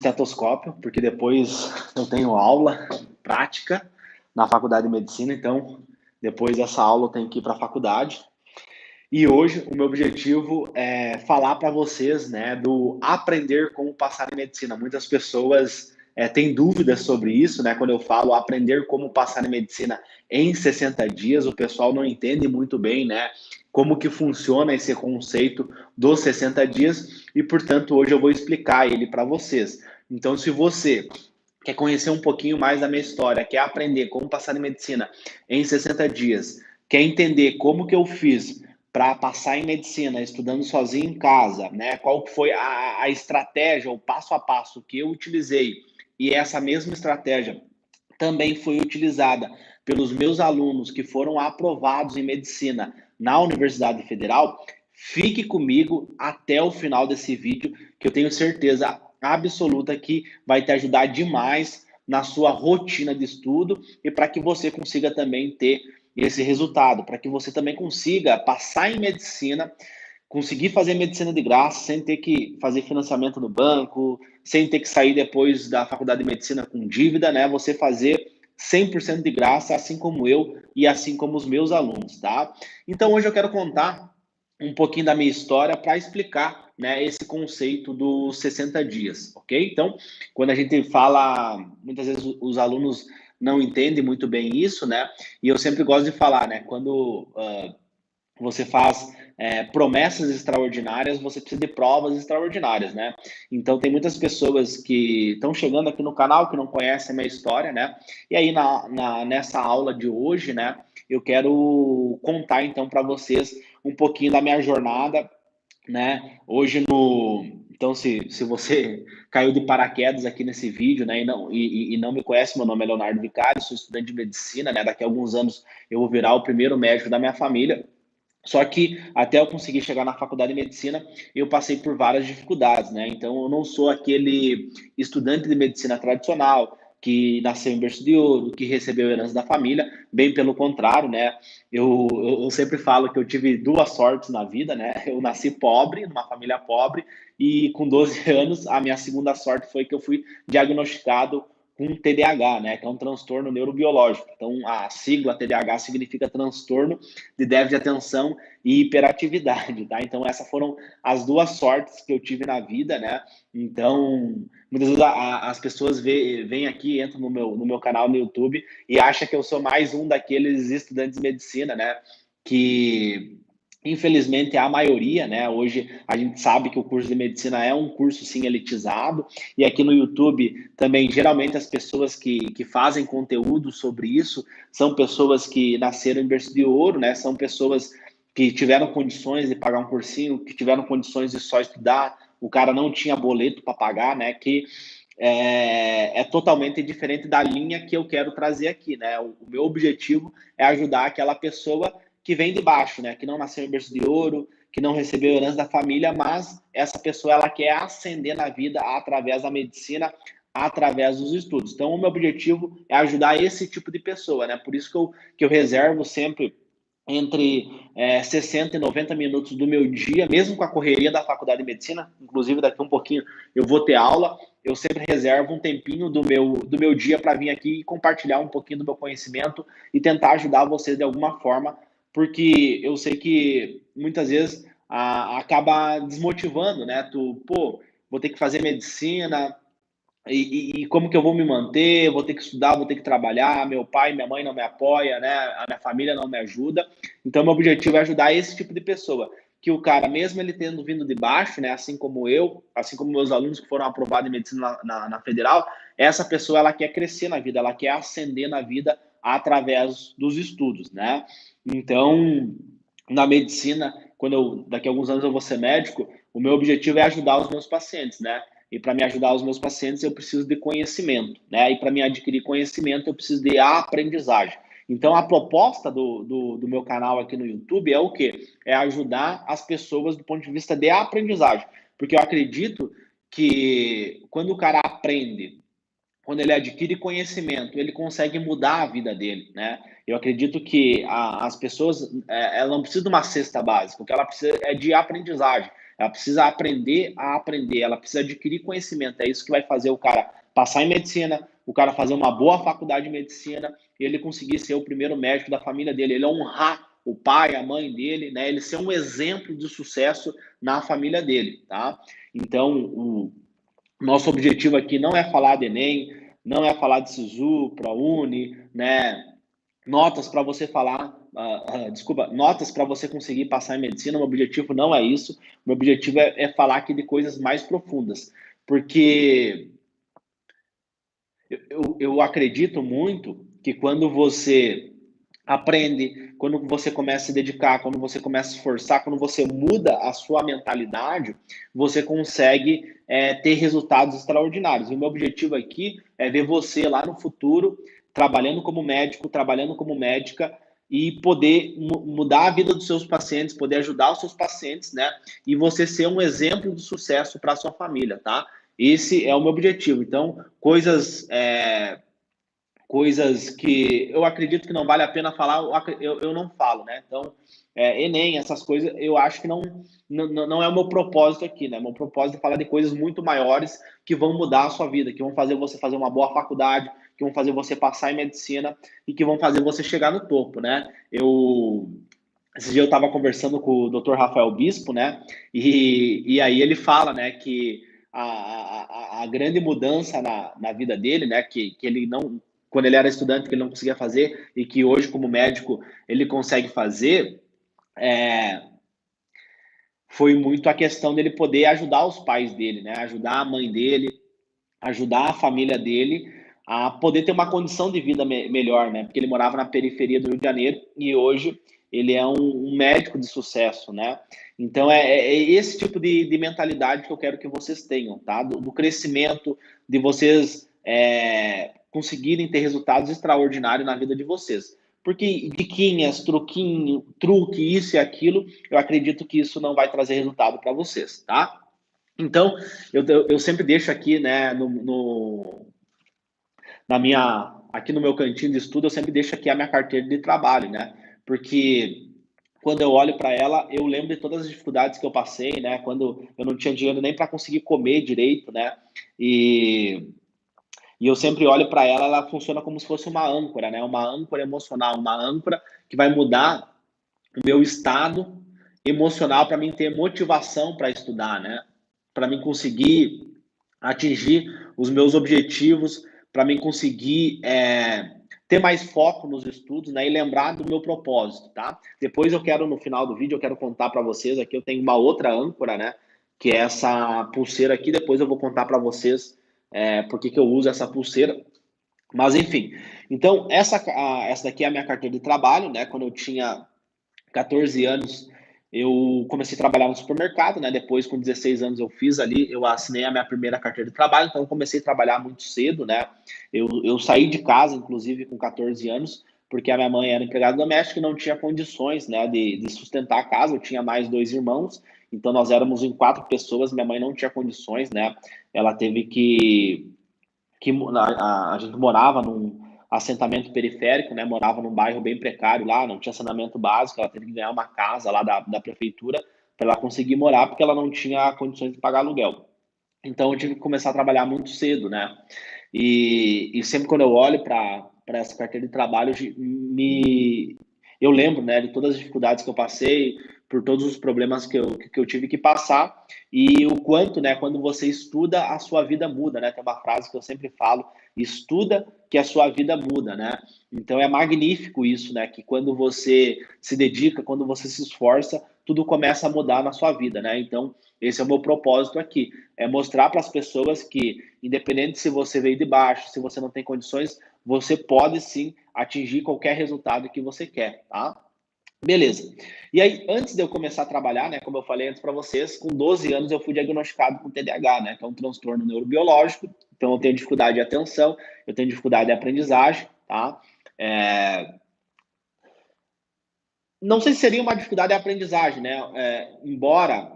estetoscópio, porque depois eu tenho aula prática na faculdade de medicina, então depois dessa aula eu tenho que ir para a faculdade. E hoje o meu objetivo é falar para vocês, né, do aprender como passar em medicina. Muitas pessoas têm dúvidas sobre isso, né? Quando eu falo aprender como passar em medicina em 60 dias, o pessoal não entende muito bem, né, como que funciona esse conceito dos 60 dias e, portanto, hoje eu vou explicar ele para vocês. Então, se você quer conhecer um pouquinho mais da minha história, quer aprender como passar em medicina em 60 dias, quer entender como que eu fiz para passar em medicina, estudando sozinho em casa, né? Qual foi a estratégia, o passo a passo que eu utilizei, e essa mesma estratégia também foi utilizada pelos meus alunos que foram aprovados em medicina na Universidade Federal. Fique comigo até o final desse vídeo, que eu tenho certeza absoluta que vai te ajudar demais na sua rotina de estudo e para que você consiga também ter esse resultado, para que você também consiga passar em medicina, conseguir fazer medicina de graça, sem ter que fazer financiamento no banco, sem ter que sair depois da faculdade de medicina com dívida, né? Você fazer 100% de graça, assim como eu e assim como os meus alunos, tá? Então hoje eu quero contar um pouquinho da minha história para explicar, né, esse conceito dos 60 dias, ok? Então, quando a gente fala, muitas vezes os alunos não entendem muito bem isso, né? E eu sempre gosto de falar, né? Quando você faz promessas extraordinárias, você precisa de provas extraordinárias, né? Então, tem muitas pessoas que estão chegando aqui no canal que não conhecem a minha história, né? E aí, nessa aula de hoje, né, eu quero contar, então, para vocês um pouquinho da minha jornada, né? Hoje no... Então, se você caiu de paraquedas aqui nesse vídeo, né, e não me conhece, meu nome é Leonardo Vicari, sou estudante de medicina, né? Daqui a alguns anos eu vou virar o primeiro médico da minha família. Só que até eu conseguir chegar na faculdade de medicina, eu passei por várias dificuldades, né? Então eu não sou aquele estudante de medicina tradicional que nasceu em berço de ouro, que recebeu herança da família, bem pelo contrário, né? Eu sempre falo que eu tive duas sortes na vida, né? Eu nasci pobre, numa família pobre, e com 12 anos, a minha segunda sorte foi que eu fui diagnosticado com TDAH, né? Que é um transtorno neurobiológico. Então, a sigla TDAH significa transtorno de déficit de atenção e hiperatividade, tá? Então, essas foram as duas sortes que eu tive na vida, né? Então, muitas vezes as pessoas vêm aqui, entram no meu canal no YouTube e acham que eu sou mais um daqueles estudantes de medicina, né? Que infelizmente é a maioria, né? Hoje a gente sabe que o curso de medicina é um curso sim elitizado, e aqui no YouTube também geralmente as pessoas que fazem conteúdo sobre isso são pessoas que nasceram em berço de ouro, né? São pessoas que tiveram condições de pagar um cursinho, que tiveram condições de só estudar, o cara não tinha boleto para pagar, né? Que é totalmente diferente da linha que eu quero trazer aqui, né? O meu objetivo é ajudar aquela pessoa que vem de baixo, né? Que não nasceu em berço de ouro, que não recebeu herança da família, mas essa pessoa ela quer ascender na vida através da medicina, através dos estudos. Então, o meu objetivo é ajudar esse tipo de pessoa, né? Por isso que eu reservo sempre entre 60 e 90 minutos do meu dia, mesmo com a correria da faculdade de medicina, inclusive daqui um pouquinho eu vou ter aula, eu sempre reservo um tempinho do meu dia para vir aqui e compartilhar um pouquinho do meu conhecimento e tentar ajudar vocês de alguma forma, porque eu sei que muitas vezes acaba desmotivando, né? Pô, vou ter que fazer medicina, e como que eu vou me manter? Eu vou ter que estudar, vou ter que trabalhar. Meu pai, minha mãe não me apoia, né? A minha família não me ajuda. Então, meu objetivo é ajudar esse tipo de pessoa. Que o cara, mesmo ele tendo vindo de baixo, né? Assim como eu, assim como meus alunos que foram aprovados em medicina na federal, essa pessoa ela quer crescer na vida, ela quer ascender na vida através dos estudos, né? Então, na medicina, daqui a alguns anos eu vou ser médico, o meu objetivo é ajudar os meus pacientes, né? E para me ajudar os meus pacientes, eu preciso de conhecimento, né? E para me adquirir conhecimento, eu preciso de aprendizagem. Então, a proposta do meu canal aqui no YouTube é o quê? É ajudar as pessoas do ponto de vista de aprendizagem. Porque eu acredito que quando o cara aprende, quando ele adquire conhecimento, ele consegue mudar a vida dele, né? Eu acredito que as pessoas, ela não precisa de uma cesta básica, o que ela precisa é de aprendizagem. ela precisa aprender a aprender, ela precisa adquirir conhecimento. É isso que vai fazer o cara passar em medicina, o cara fazer uma boa faculdade de medicina, e ele conseguir ser o primeiro médico da família dele, ele honrar o pai, a mãe dele, né? Ele ser um exemplo de sucesso na família dele, tá? Então, o nosso objetivo aqui não é falar de Enem, não é falar de SISU, ProUni, né? Notas para você falar, desculpa, notas para você conseguir passar em medicina. Meu objetivo não é isso. Meu objetivo é falar aqui de coisas mais profundas, porque eu acredito muito que quando você aprende, quando você começa a se dedicar, quando você começa a se esforçar, quando você muda a sua mentalidade, você consegue ter resultados extraordinários. E o meu objetivo aqui é ver você lá no futuro trabalhando como médico, trabalhando como médica e poder mudar a vida dos seus pacientes, poder ajudar os seus pacientes, né? E você ser um exemplo de sucesso para a sua família, tá? Esse é o meu objetivo. Então, coisas que eu acredito que não vale a pena falar, eu não falo, né? Então, Enem, essas coisas, eu acho que não é o meu propósito aqui, né? Meu propósito é falar de coisas muito maiores que vão mudar a sua vida, que vão fazer você fazer uma boa faculdade, que vão fazer você passar em medicina e que vão fazer você chegar no topo, né? Esse dia eu estava conversando com o Dr. Rafael Bispo, né? E aí ele fala, né, que a grande mudança na vida dele, né, que ele não, quando ele era estudante, que ele não conseguia fazer, e que hoje, como médico, ele consegue fazer, é, foi muito a questão dele poder ajudar os pais dele, né? Ajudar a mãe dele, ajudar a família dele a poder ter uma condição de vida melhor, né? Porque ele morava na periferia do Rio de Janeiro e hoje ele é um médico de sucesso, né? Então é esse tipo de mentalidade que eu quero que vocês tenham, tá? Do crescimento, de vocês conseguirem ter resultados extraordinários na vida de vocês. Porque diquinhas, truquinho, truque, isso e aquilo, eu acredito que isso não vai trazer resultado para vocês, tá? Então, eu sempre deixo aqui, né, aqui no meu cantinho de estudo, eu sempre deixo aqui a minha carteira de trabalho, né? Porque quando eu olho para ela, eu lembro de todas as dificuldades que eu passei, né? Quando eu não tinha dinheiro nem para conseguir comer direito, né? E, e eu sempre olho para ela, ela funciona como se fosse uma âncora, né? Uma âncora emocional, uma âncora que vai mudar o meu estado emocional para mim ter motivação para estudar, né? Para mim conseguir atingir os meus objetivos, para mim conseguir ter mais foco nos estudos, né? E lembrar do meu propósito, tá? Depois eu quero, no final do vídeo, eu quero contar para vocês aqui, eu tenho uma outra âncora, né? Que é essa pulseira aqui, depois eu vou contar para vocês por que eu uso essa pulseira. Mas enfim, então essa daqui é a minha carteira de trabalho, né? Quando eu tinha 14 anos, eu comecei a trabalhar no supermercado, né? Depois, com 16 anos, eu assinei a minha primeira carteira de trabalho, então eu comecei a trabalhar muito cedo, né? Eu saí de casa, inclusive, com 14 anos, porque a minha mãe era empregada doméstica e não tinha condições, né, de sustentar a casa. Eu tinha mais dois irmãos, então nós éramos em 4 pessoas, minha mãe não tinha condições, né? Ela teve a gente morava num assentamento periférico, né? Morava num bairro bem precário lá, não tinha saneamento básico, ela teve que ganhar uma casa lá da prefeitura para ela conseguir morar, porque ela não tinha condições de pagar aluguel. Então eu tive que começar a trabalhar muito cedo, né? E sempre quando eu olho para essa carteira de trabalho, eu lembro, né, de todas as dificuldades que eu passei, por todos os problemas que eu tive que passar, e o quanto, né, quando você estuda, a sua vida muda, né? Tem uma frase que eu sempre falo: estuda que a sua vida muda, né? Então é magnífico isso, né? Que quando você se dedica, quando você se esforça, tudo começa a mudar na sua vida, né? Então, esse é o meu propósito aqui, é mostrar para as pessoas que, independente se você veio de baixo, se você não tem condições, você pode sim atingir qualquer resultado que você quer, tá? Beleza. E aí, antes de eu começar a trabalhar, né, como eu falei antes para vocês, com 12 anos eu fui diagnosticado com TDAH, né, que é um transtorno neurobiológico. Então eu tenho dificuldade de atenção, eu tenho dificuldade de aprendizagem, tá? Não sei se seria uma dificuldade de aprendizagem, né? Embora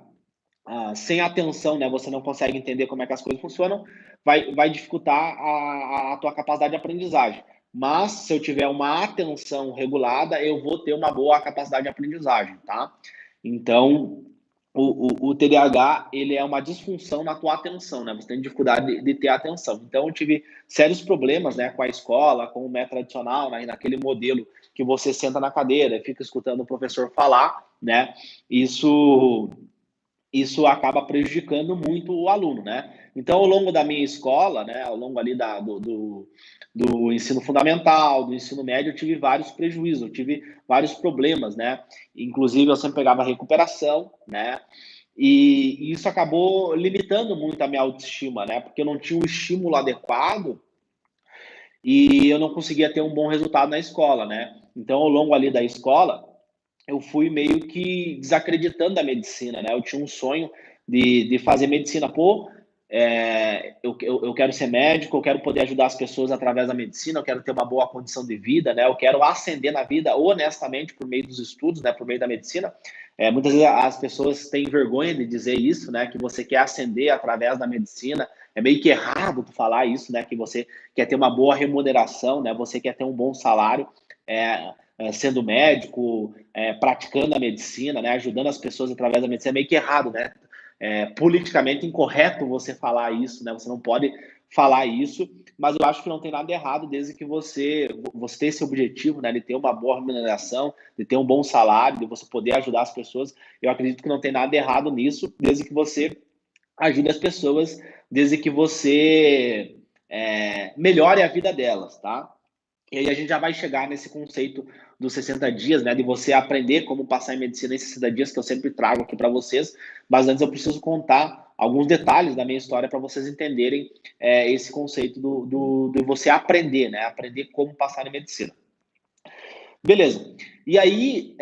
sem atenção, né, você não consegue entender como é que as coisas funcionam, vai dificultar a tua capacidade de aprendizagem. Mas se eu tiver uma atenção regulada, eu vou ter uma boa capacidade de aprendizagem, tá? Então, o TDAH, ele é uma disfunção na tua atenção, né? Você tem dificuldade de ter atenção. Então, eu tive sérios problemas, né, com a escola, com o método tradicional, né, naquele modelo que você senta na cadeira e fica escutando o professor falar, né? Isso isso acaba prejudicando muito o aluno, né? Então, ao longo da minha escola, né, ao longo ali do ensino fundamental, do ensino médio, eu tive vários prejuízos, eu tive vários problemas, né? Inclusive, eu sempre pegava recuperação, né? E isso acabou limitando muito a minha autoestima, né? Porque eu não tinha um estímulo adequado e eu não conseguia ter um bom resultado na escola, né? Então, ao longo ali da escola, eu fui meio que desacreditando da medicina, né? Eu tinha um sonho de fazer medicina. Pô, eu quero ser médico, eu quero poder ajudar as pessoas através da medicina, eu quero ter uma boa condição de vida, né? Eu quero ascender na vida honestamente por meio dos estudos, né? Por meio da medicina. Muitas vezes as pessoas têm vergonha de dizer isso, né? Que você quer ascender através da medicina. É meio que errado tu falar isso, né? Que você quer ter uma boa remuneração, né? Você quer ter um bom salário. Sendo médico, praticando a medicina, né, ajudando as pessoas através da medicina, é meio que errado, né? É politicamente incorreto você falar isso, né? Você não pode falar isso, mas eu acho que não tem nada errado desde que você ter esse objetivo, né, de ter uma boa remuneração, de ter um bom salário, de você poder ajudar as pessoas. Eu acredito que não tem nada errado nisso, desde que você ajude as pessoas, desde que você melhore a vida delas, tá? E aí a gente já vai chegar nesse conceito dos 60 dias, né? De você aprender como passar em medicina em 60 dias, que eu sempre trago aqui para vocês. Mas antes eu preciso contar alguns detalhes da minha história para vocês entenderem esse conceito de você aprender, né? Aprender como passar em medicina. Beleza. E aí,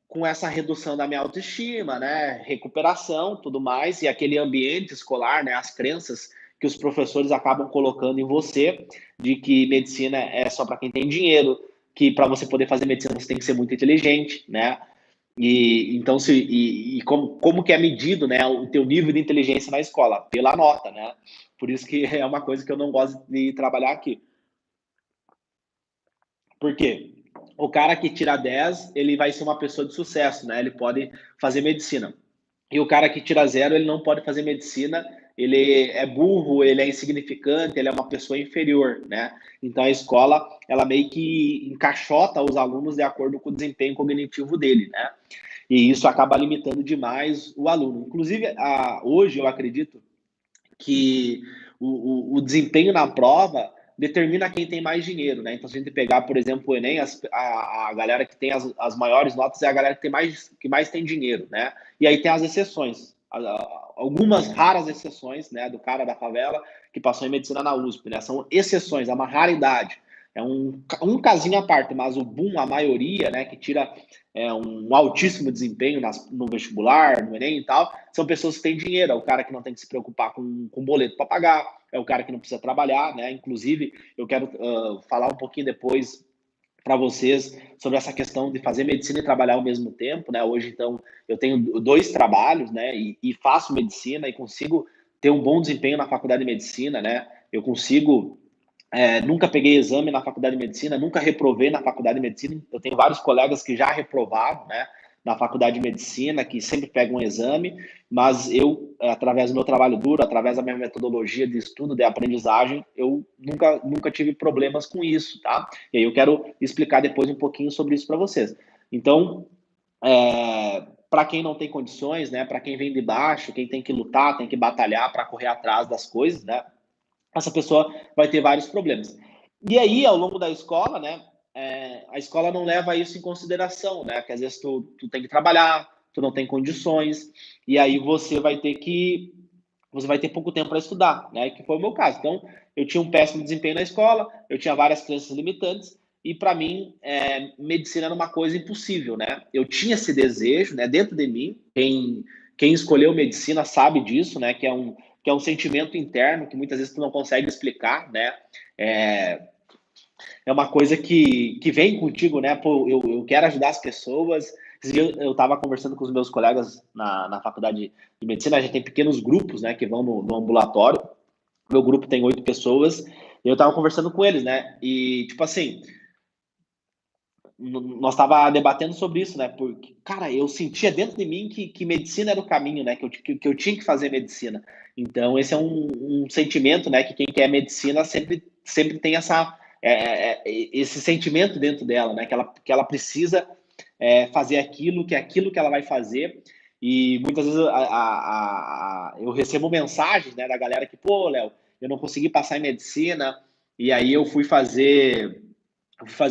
com essa redução da minha autoestima, né, recuperação, tudo mais, e aquele ambiente escolar, né, as crenças que os professores acabam colocando em você, de que medicina é só para quem tem dinheiro, que para você poder fazer medicina você tem que ser muito inteligente, né? E então como que é medido, né, o teu nível de inteligência na escola? Pela nota, né? Por isso que é uma coisa que eu não gosto de trabalhar aqui. Por quê? O cara que tira 10, ele vai ser uma pessoa de sucesso, né? Ele pode fazer medicina. E o cara que tira zero, ele não pode fazer medicina, ele é burro, ele é insignificante, ele é uma pessoa inferior, né? Então a escola, ela meio que encaixota os alunos de acordo com o desempenho cognitivo dele, né? E isso acaba limitando demais o aluno. Inclusive, hoje eu acredito que o desempenho na prova determina quem tem mais dinheiro, né? Então, se a gente pegar, por exemplo, o Enem, a galera que tem as maiores notas é a galera que mais tem dinheiro, né? E aí tem as exceções, algumas raras exceções, né? Do cara da favela que passou em medicina na USP, né? São exceções, é uma raridade. É um casinho à parte, mas o boom, a maioria, né, que tira um altíssimo desempenho no vestibular, no Enem e tal, são pessoas que têm dinheiro. É o cara que não tem que se preocupar com boleto para pagar, é o cara que não precisa trabalhar, né? Inclusive, eu quero falar um pouquinho depois para vocês sobre essa questão de fazer medicina e trabalhar ao mesmo tempo, né? Hoje, então, eu tenho 2 trabalhos, né? E faço medicina e consigo ter um bom desempenho na faculdade de medicina, né? Eu consigo nunca peguei exame na faculdade de medicina, nunca reprovei na faculdade de medicina. Eu tenho vários colegas que já reprovaram, né, na faculdade de medicina, que sempre pegam um exame, mas eu, através do meu trabalho duro, através da minha metodologia de estudo, de aprendizagem, eu nunca tive problemas com isso, tá? E aí eu quero explicar depois um pouquinho sobre isso para vocês. Então, para quem não tem condições, né, para quem vem de baixo, quem tem que lutar, tem que batalhar para correr atrás das coisas, né, essa pessoa vai ter vários problemas. E aí, ao longo da escola, né, a escola não leva isso em consideração, né, que às vezes tu tem que trabalhar, tu não tem condições, e aí você vai ter pouco tempo para estudar, né, que foi o meu caso. Então, eu tinha um péssimo desempenho na escola, eu tinha várias crenças limitantes, e para mim, medicina era uma coisa impossível, né? Eu tinha esse desejo, né, dentro de mim. Quem escolheu medicina sabe disso, né? Que é um sentimento interno que muitas vezes tu não consegue explicar, né? É, é uma coisa que vem contigo, né? Pô, eu quero ajudar as pessoas. Esse dia eu estava conversando com os meus colegas na faculdade de medicina, a gente tem pequenos grupos, né, que vão no ambulatório. Meu grupo tem 8 pessoas, e eu estava conversando com eles, né? E, tipo assim, nós estava debatendo sobre isso, né? Porque, cara, eu sentia dentro de mim que medicina era o caminho, né? Que eu tinha que fazer medicina. Então, esse é um sentimento, né? Que quem quer medicina sempre tem esse sentimento dentro dela, né? Que ela precisa fazer aquilo, que é aquilo que ela vai fazer. E muitas vezes eu recebo mensagens, né, da galera que, pô, Léo, eu não consegui passar em medicina, e aí eu fui fazer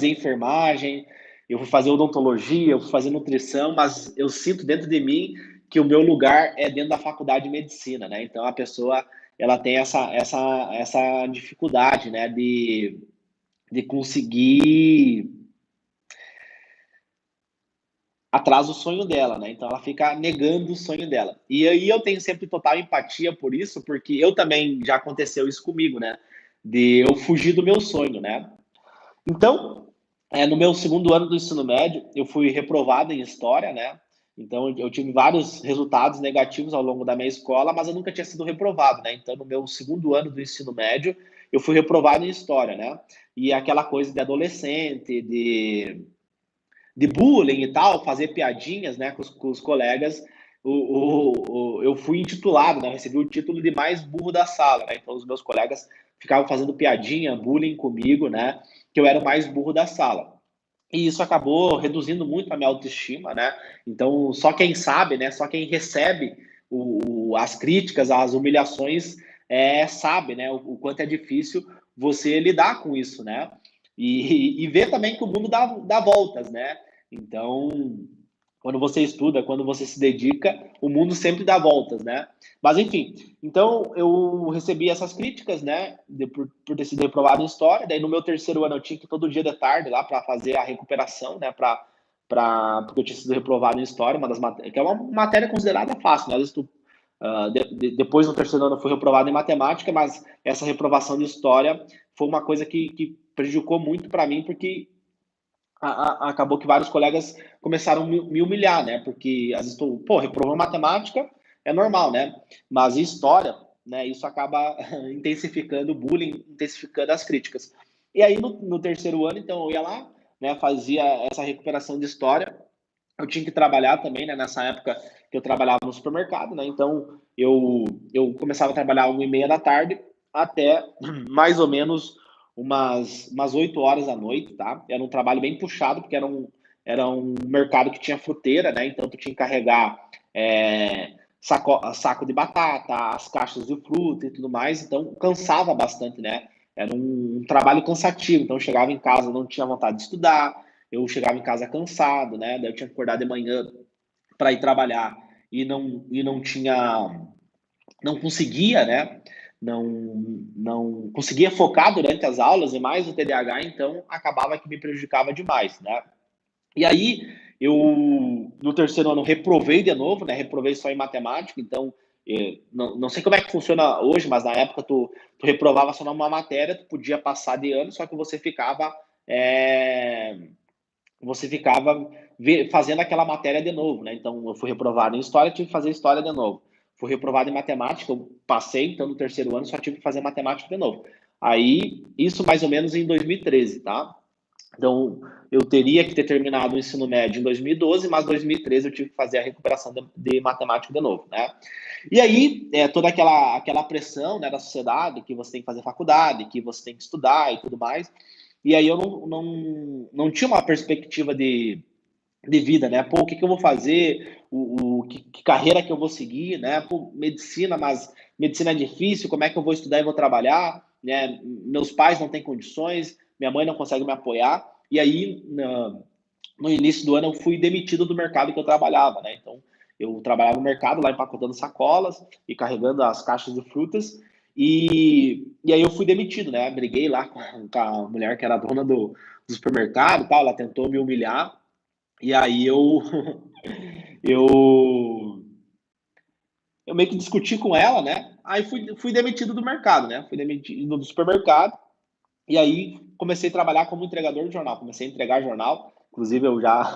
enfermagem, eu fui fazer odontologia, eu fui fazer nutrição, mas eu sinto dentro de mim que o meu lugar é dentro da faculdade de medicina, né? Então a pessoa ela tem essa dificuldade, né, de conseguir atrás do sonho dela, né? Então ela fica negando o sonho dela. E aí eu tenho sempre total empatia por isso, porque eu também já aconteceu isso comigo, né? De eu fugir do meu sonho, né? Então, no meu segundo ano do ensino médio, eu fui reprovado em história, né? Então, eu tive vários resultados negativos ao longo da minha escola, mas eu nunca tinha sido reprovado, né? Então, no meu segundo ano do ensino médio, eu fui reprovado em história, né? E aquela coisa de adolescente, de bullying e tal, fazer piadinhas, né, com os colegas, eu fui intitulado, né, recebi o título de mais burro da sala, né, então os meus colegas ficavam fazendo piadinha, bullying comigo, né, que eu era o mais burro da sala. E isso acabou reduzindo muito a minha autoestima, né, então só quem sabe, né, só quem recebe as críticas, as humilhações, sabe, né, o quanto é difícil você lidar com isso, né, e ver também que o mundo dá voltas, né? Então, quando você estuda, quando você se dedica, o mundo sempre dá voltas, né? Mas enfim, então eu recebi essas críticas, né, por ter sido reprovado em história. Daí no meu terceiro ano eu tinha que ir todo dia de tarde lá para fazer a recuperação, né, porque eu tinha sido reprovado em história, que é uma matéria considerada fácil, né? Às vezes depois no terceiro ano eu fui reprovado em matemática, mas essa reprovação de história foi uma coisa que prejudicou muito para mim, porque acabou que vários colegas começaram a me humilhar, né? Porque às vezes reprovou matemática, é normal, né? Mas em história, né? Isso acaba intensificando o bullying, intensificando as críticas. E aí no terceiro ano, então eu ia lá, né? Fazia essa recuperação de história. Eu tinha que trabalhar também, né? Nessa época que eu trabalhava no supermercado, né? Então eu começava a trabalhar 1h30 da tarde até mais ou menos umas 8 horas da noite, tá? Era um trabalho bem puxado, porque era um mercado que tinha fruteira, né? Então tu tinha que carregar saco de batata, as caixas de fruta e tudo mais, então cansava bastante, né? Era um trabalho cansativo, então eu chegava em casa, não tinha vontade de estudar, eu chegava em casa cansado, né? Daí eu tinha que acordar de manhã para ir trabalhar e não tinha, não conseguia, né? Não, não conseguia focar durante as aulas e mais o TDAH, então acabava que me prejudicava demais, né? E aí eu no terceiro ano reprovei de novo, né? Reprovei só em matemática, então não sei como é que funciona hoje, mas na época tu reprovava só numa matéria, tu podia passar de ano, só que é, você ficava fazendo aquela matéria de novo, né? Então, eu fui reprovado em história, tive que fazer história de novo. Fui reprovado em matemática, eu passei, então no terceiro ano só tive que fazer matemática de novo. Aí, isso mais ou menos em 2013, tá? Então, eu teria que ter terminado o ensino médio em 2012, mas em 2013 eu tive que fazer a recuperação de matemática de novo, né? E aí, toda aquela pressão, né, da sociedade, que você tem que fazer faculdade, que você tem que estudar e tudo mais. E aí eu não tinha uma perspectiva de vida, né? Pô, o que que eu vou fazer? Que carreira que eu vou seguir, né? Pô, medicina, mas medicina é difícil, como é que eu vou estudar e vou trabalhar? Né? Meus pais não têm condições, minha mãe não consegue me apoiar. E aí, no início do ano, eu fui demitido do mercado que eu trabalhava, né? Então, eu trabalhava no mercado, lá empacotando sacolas e carregando as caixas de frutas. E aí eu fui demitido, né? Briguei lá com a mulher que era dona do supermercado, tal, ela tentou me humilhar. E aí eu, eu meio que discuti com ela, né? Aí fui demitido do mercado, né? Fui demitido do supermercado. E aí comecei a trabalhar como entregador de jornal. Comecei a entregar jornal. Inclusive, eu já,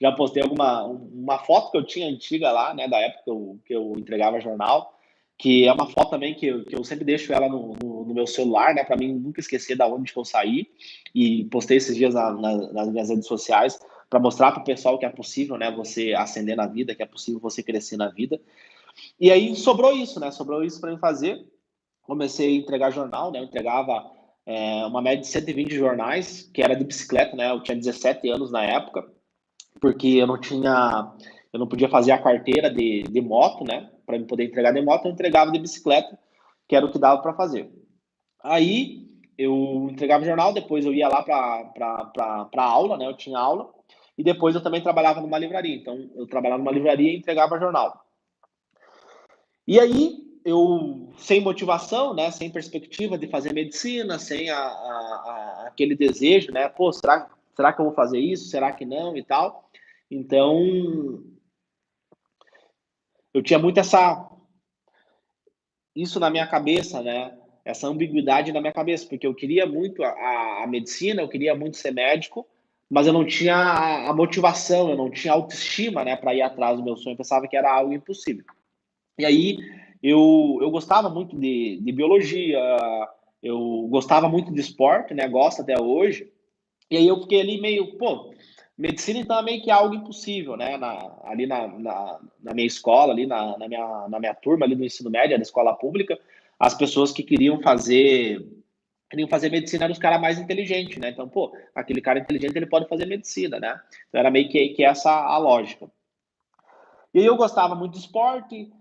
já postei uma foto que eu tinha antiga lá, né? Da época que eu entregava jornal. que é uma foto também que eu sempre deixo ela no meu celular, né, para mim nunca esquecer da onde que eu saí, e postei esses dias nas minhas redes sociais para mostrar para o pessoal que é possível, né, você ascender na vida, que é possível você crescer na vida. E aí sobrou isso, né, sobrou isso para mim fazer. Comecei a entregar jornal, né, eu entregava uma média de 120 jornais, que era de bicicleta, né, eu tinha 17 anos na época, porque eu não podia fazer a carteira de moto, né? Para poder entregar de moto, eu entregava de bicicleta, que era o que dava para fazer. Aí eu entregava o jornal, depois eu ia lá para aula, né? Eu tinha aula, e depois eu também trabalhava numa livraria. Então eu trabalhava numa livraria e entregava jornal. E aí eu, sem motivação, né? Sem perspectiva de fazer medicina, sem aquele desejo, né? Pô, será que eu vou fazer isso? Será que não e tal? Então, eu tinha muito isso na minha cabeça, né? Essa ambiguidade na minha cabeça, porque eu queria muito a medicina, eu queria muito ser médico, mas eu não tinha a motivação, eu não tinha autoestima, né, para ir atrás do meu sonho. Eu pensava que era algo impossível. E aí eu gostava muito de biologia, eu gostava muito de esporte, né? Gosto até hoje. E aí eu fiquei ali meio, pô, medicina então é meio que algo impossível, né? Ali na minha escola, ali na minha turma ali do ensino médio, da escola pública, as pessoas que queriam fazer medicina eram os caras mais inteligentes, né? Então, pô, aquele cara inteligente ele pode fazer medicina, né? Então era meio que essa a lógica. E aí eu gostava muito de esporte,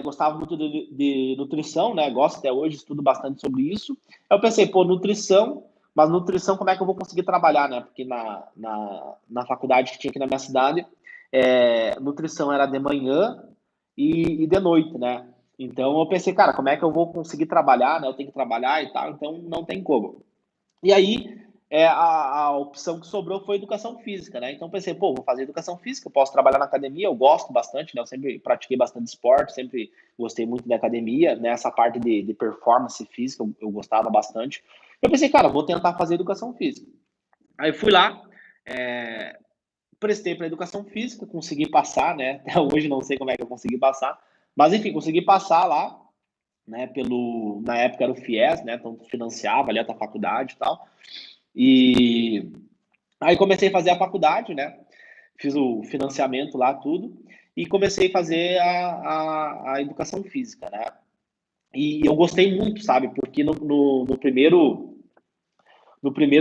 gostava muito de nutrição, né? Gosto até hoje, estudo bastante sobre isso. Eu pensei, pô, nutrição, mas nutrição como é que eu vou conseguir trabalhar, né? Porque na faculdade que tinha aqui na minha cidade, nutrição era de manhã e de noite, né? Então eu pensei, cara, como é que eu vou conseguir trabalhar, né? Eu tenho que trabalhar e tal, então não tem como. E aí, a opção que sobrou foi educação física, né? Então pensei, pô, vou fazer educação física, eu posso trabalhar na academia, eu gosto bastante, né? Eu sempre pratiquei bastante esporte, sempre gostei muito da academia, né? Essa parte de performance física eu gostava bastante. Eu pensei, cara, vou tentar fazer educação física. Aí fui lá, é, prestei para educação física, consegui passar, né? Até hoje não sei como é que eu consegui passar, mas enfim, consegui passar lá, né? Na época era o FIES, né? Então financiava ali a tua faculdade e tal. E aí comecei a fazer a faculdade, né? Fiz o financiamento lá, tudo, e comecei a fazer a educação física, né? E eu gostei muito, sabe? Porque no primeiro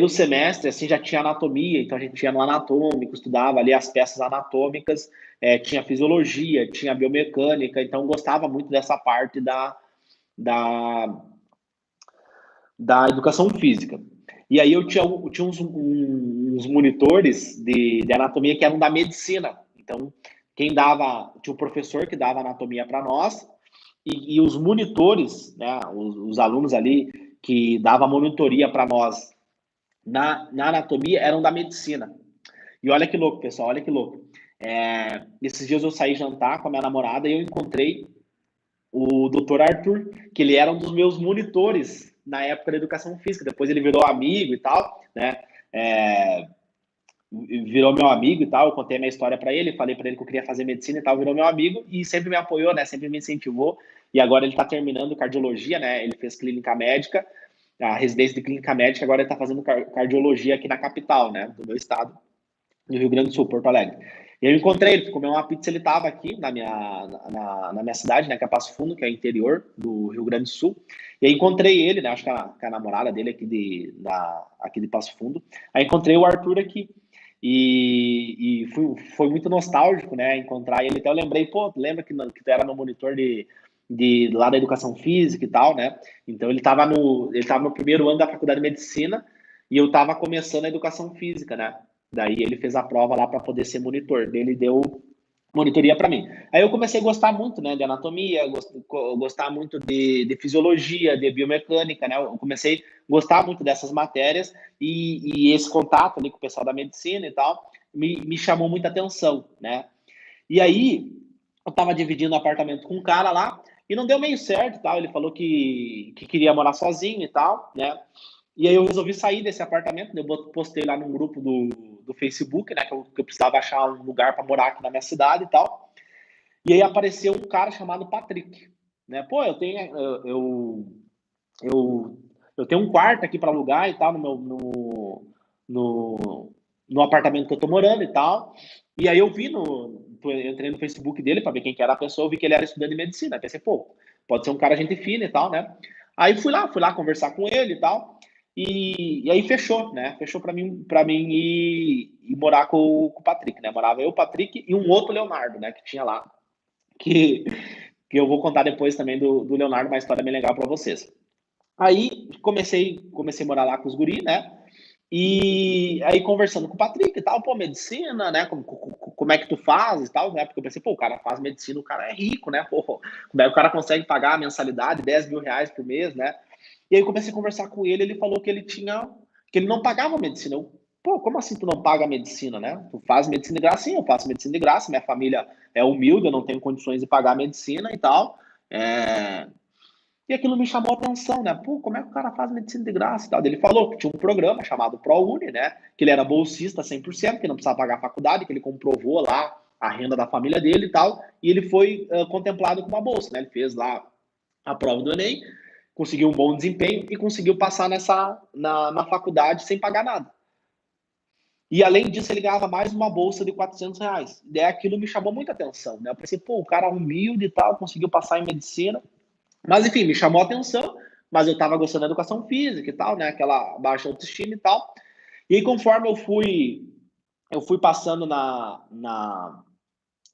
semestre, assim, já tinha anatomia, então a gente tinha no anatômico, estudava ali as peças anatômicas, tinha fisiologia, tinha biomecânica, então eu gostava muito dessa parte da, da educação física. E aí eu tinha uns monitores de anatomia que eram da medicina. Então, quem dava, tinha um professor que dava anatomia para nós, e os monitores, né, os alunos ali que dava monitoria para nós na anatomia eram da medicina. E olha que louco, pessoal, olha que louco. Esses dias eu saí jantar com a minha namorada e eu encontrei o doutor Arthur, que ele era um dos meus monitores na época da educação física. Depois ele virou amigo e tal, né? É, virou meu amigo e tal. Eu contei a minha história para ele, falei para ele que eu queria fazer medicina e tal. Virou meu amigo e sempre me apoiou, né? Sempre me incentivou. E agora ele está terminando cardiologia, né? Ele fez clínica médica, a residência de clínica médica. Agora ele está fazendo cardiologia aqui na capital, né? Do meu estado, no Rio Grande do Sul, Porto Alegre. E eu encontrei ele, fui comer uma pizza, ele estava aqui na minha cidade, né, que é Passo Fundo, que é interior do Rio Grande do Sul. E aí encontrei ele, né, acho que a namorada dele aqui de Passo Fundo. Aí encontrei o Arthur aqui. Foi muito nostálgico, né, encontrar ele. Então eu lembrei, pô, lembra que tu era meu monitor lá da educação física e tal, né? Então ele tava no primeiro ano da faculdade de medicina e eu estava começando a educação física, né? Daí ele fez a prova lá para poder ser monitor. Ele deu monitoria para mim. Aí eu comecei a gostar muito, né, de anatomia, gostar muito de fisiologia, de biomecânica, né? Eu comecei a gostar muito dessas matérias e esse contato ali com o pessoal da medicina e tal me chamou muita atenção, né? E aí eu estava dividindo um apartamento com um cara lá e não deu meio certo, e tal. Ele falou que queria morar sozinho e tal, né? E aí eu resolvi sair desse apartamento, né? Eu postei lá num grupo do Facebook, né? Que eu precisava achar um lugar para morar aqui na minha cidade e tal. E aí apareceu um cara chamado Patrick, né? Pô, eu tenho um quarto aqui para alugar e tal no, no apartamento que eu tô morando e tal. E aí eu entrei no Facebook dele para ver quem que era a pessoa, eu vi que ele era estudante de medicina. Aí pensei, pô, pode ser um cara gente fina e tal, né? Aí fui lá conversar com ele e tal. E aí fechou, né? Fechou para mim ir morar com o Patrick, né? Morava eu, o Patrick e um outro Leonardo, né? Que tinha lá. Que, que eu vou contar depois também do Leonardo, uma história bem legal para vocês. Aí comecei a morar lá com os guri, né? E aí conversando com o Patrick e tal, pô, medicina, né? Como é que tu faz e tal, né? Porque eu pensei, pô, o cara faz medicina, o cara é rico, né? Pô, como é que o cara consegue pagar a mensalidade, 10 mil reais por mês, né? E aí eu comecei a conversar com ele falou que ele não pagava medicina. Eu, pô, como assim tu não paga medicina, né? Tu faz medicina de graça? Sim, eu faço medicina de graça, minha família é humilde, eu não tenho condições de pagar medicina e tal. É, e aquilo me chamou a atenção, né? Pô, como é que o cara faz medicina de graça e tal? Ele falou que tinha um programa chamado ProUni, né? Que ele era bolsista 100%, que não precisava pagar a faculdade, que ele comprovou lá a renda da família dele e tal, e ele foi contemplado com uma bolsa, né? Ele fez lá a prova do Enem, conseguiu um bom desempenho e conseguiu passar na faculdade sem pagar nada. E além disso, ele ganhava mais uma bolsa de R$ 400. E daí aquilo me chamou muita atenção, né? Eu pensei, pô, o cara humilde e tal, conseguiu passar em medicina, mas, enfim, me chamou a atenção, mas eu estava gostando da educação física e tal, né? Aquela baixa autoestima e tal. E aí, conforme eu fui passando na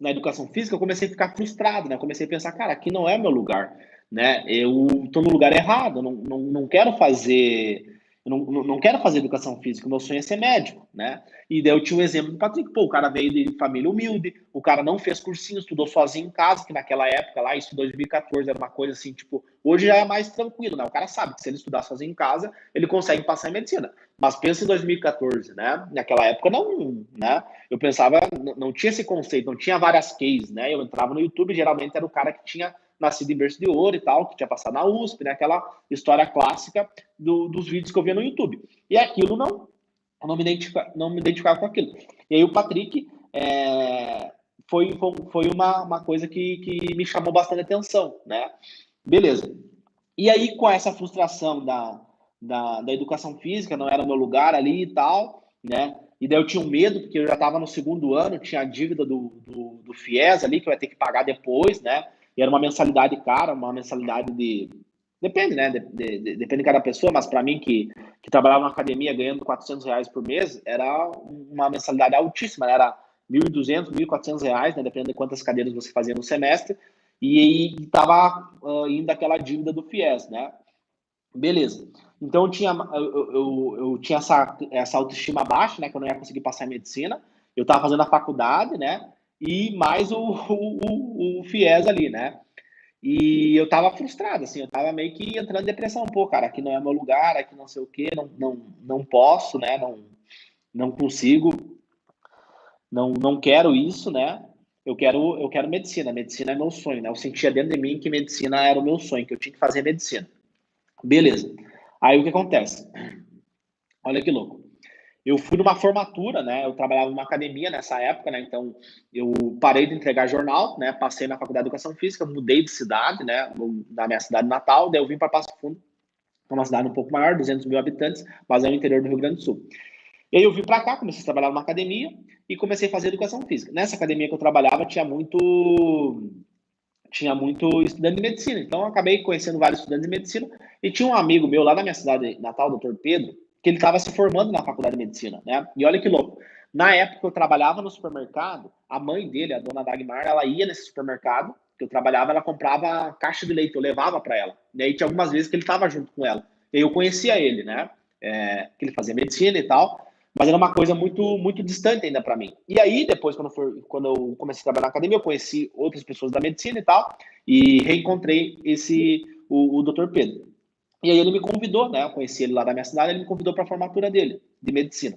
educação física, eu comecei a ficar frustrado, né? Eu comecei a pensar, cara, aqui não é meu lugar, né? Eu estou no lugar errado, não quero fazer. Eu não quero fazer educação física, o meu sonho é ser médico, né? E daí eu tinha um exemplo do Patrick, pô, o cara veio de família humilde, o cara não fez cursinho, estudou sozinho em casa, que naquela época lá, isso em 2014, era uma coisa assim, tipo, hoje já é mais tranquilo, né? O cara sabe que se ele estudar sozinho em casa, ele consegue passar em medicina. Mas pensa em 2014, né? Naquela época não, né? Eu pensava, não tinha esse conceito, não tinha várias cases, né? Eu entrava no YouTube, geralmente era o cara que tinha nascido em berço de ouro e tal, que tinha passado na USP, né? Aquela história clássica dos vídeos que eu via no YouTube. E aquilo não me identificava com aquilo. E aí o Patrick foi uma coisa que me chamou bastante atenção, né? Beleza. E aí, com essa frustração da educação física, não era meu lugar ali e tal, né? E daí eu tinha um medo, porque eu já estava no segundo ano, tinha a dívida do FIES ali, que eu ia ter que pagar depois, né? E era uma mensalidade cara, uma mensalidade de. Depende, né? Depende de cada pessoa, mas para mim, que trabalhava na academia ganhando R$ 400 por mês, era uma mensalidade altíssima, né? Era 1.200, R$ 1.400, né? Dependendo de quantas cadeiras você fazia no semestre. E estava indo aquela dívida do FIES, né? Beleza. Então eu tinha essa autoestima baixa, né? Que eu não ia conseguir passar em medicina. Eu estava fazendo a faculdade, né? E mais o FIES ali, né? E eu tava frustrado, assim, eu tava meio que entrando em depressão. Pô, cara, aqui não é meu lugar, aqui não sei o quê, não posso, né? Não consigo, não quero isso, né? Eu quero medicina. Medicina é meu sonho, né? Eu sentia dentro de mim que medicina era o meu sonho, que eu tinha que fazer medicina. Beleza. Aí o que acontece? Olha que louco. Eu fui numa formatura, né? Eu trabalhava numa academia nessa época, né? Então eu parei de entregar jornal, né? Passei na faculdade de educação física, mudei de cidade, né? Da minha cidade natal, daí eu vim para Passo Fundo, que é uma cidade um pouco maior, 200 mil habitantes, mas é o interior do Rio Grande do Sul. E aí eu vim para cá, comecei a trabalhar numa academia e comecei a fazer educação física. Nessa academia que eu trabalhava tinha muito estudante de medicina, então eu acabei conhecendo vários estudantes de medicina e tinha um amigo meu lá na minha cidade natal, doutor Pedro, que ele estava se formando na faculdade de medicina, né? E olha que louco. Na época eu trabalhava no supermercado, a mãe dele, a dona Dagmar, ela ia nesse supermercado que eu trabalhava, ela comprava caixa de leite, eu levava para ela. E aí tinha algumas vezes que ele estava junto com ela. E aí eu conhecia ele, né? Que ele fazia medicina e tal, mas era uma coisa muito muito distante ainda para mim. E aí depois quando eu comecei a trabalhar na academia, eu conheci outras pessoas da medicina e tal, e reencontrei o Dr. Pedro. E aí ele me convidou, né? Eu conheci ele lá da minha cidade, ele me convidou para a formatura dele de medicina.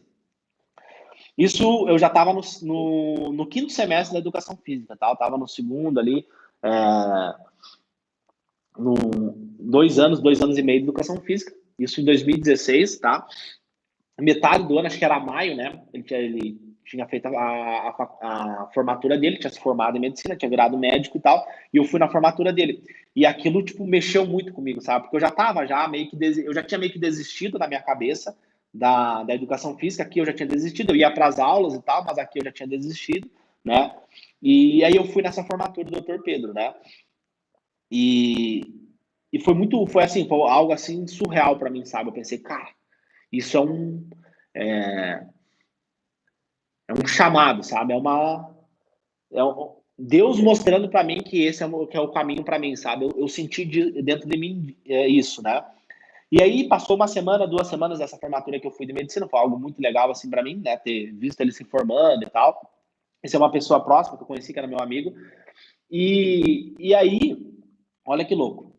Isso eu já estava no quinto semestre da educação física, tá? Eu estava no segundo ali, é, no 2 anos e meio de educação física. Isso em 2016, tá? Metade do ano, acho que era maio, né? Ele tinha feito a formatura dele, tinha se formado em medicina, tinha virado médico e tal, e eu fui na formatura dele. E aquilo, tipo, mexeu muito comigo, sabe? Porque eu já tava já meio que, eu já tinha meio que desistido na minha cabeça da educação física, aqui eu já tinha desistido, eu ia para as aulas e tal, mas aqui eu já tinha desistido, né? E aí eu fui nessa formatura do Dr. Pedro, né? E, e foi assim, foi algo assim surreal para mim, sabe? Eu pensei, cara, isso é, é um chamado, sabe? Deus mostrando para mim que esse que é o caminho para mim, sabe? Eu senti dentro de mim isso, né? E aí passou uma semana, 2 semanas dessa formatura que eu fui de medicina, foi algo muito legal assim para mim, né? Ter visto ele se formando e tal. Esse é uma pessoa próxima que eu conheci, que era meu amigo. E aí, olha que louco.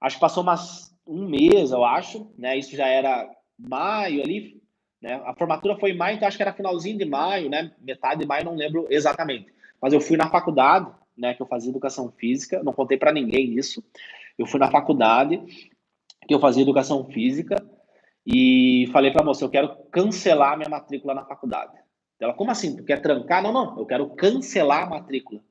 Acho que passou um mês, eu acho, né? Isso já era maio ali, né? A formatura foi em maio, então acho que era finalzinho de maio, né? Metade de maio, não lembro exatamente. Mas eu fui na faculdade, né? Que eu fazia educação física, não contei para ninguém isso. Eu fui na faculdade que eu fazia educação física e falei para a moça, eu quero cancelar minha matrícula na faculdade. Ela, como assim? Tu quer trancar? Não, não, eu quero cancelar a matrícula.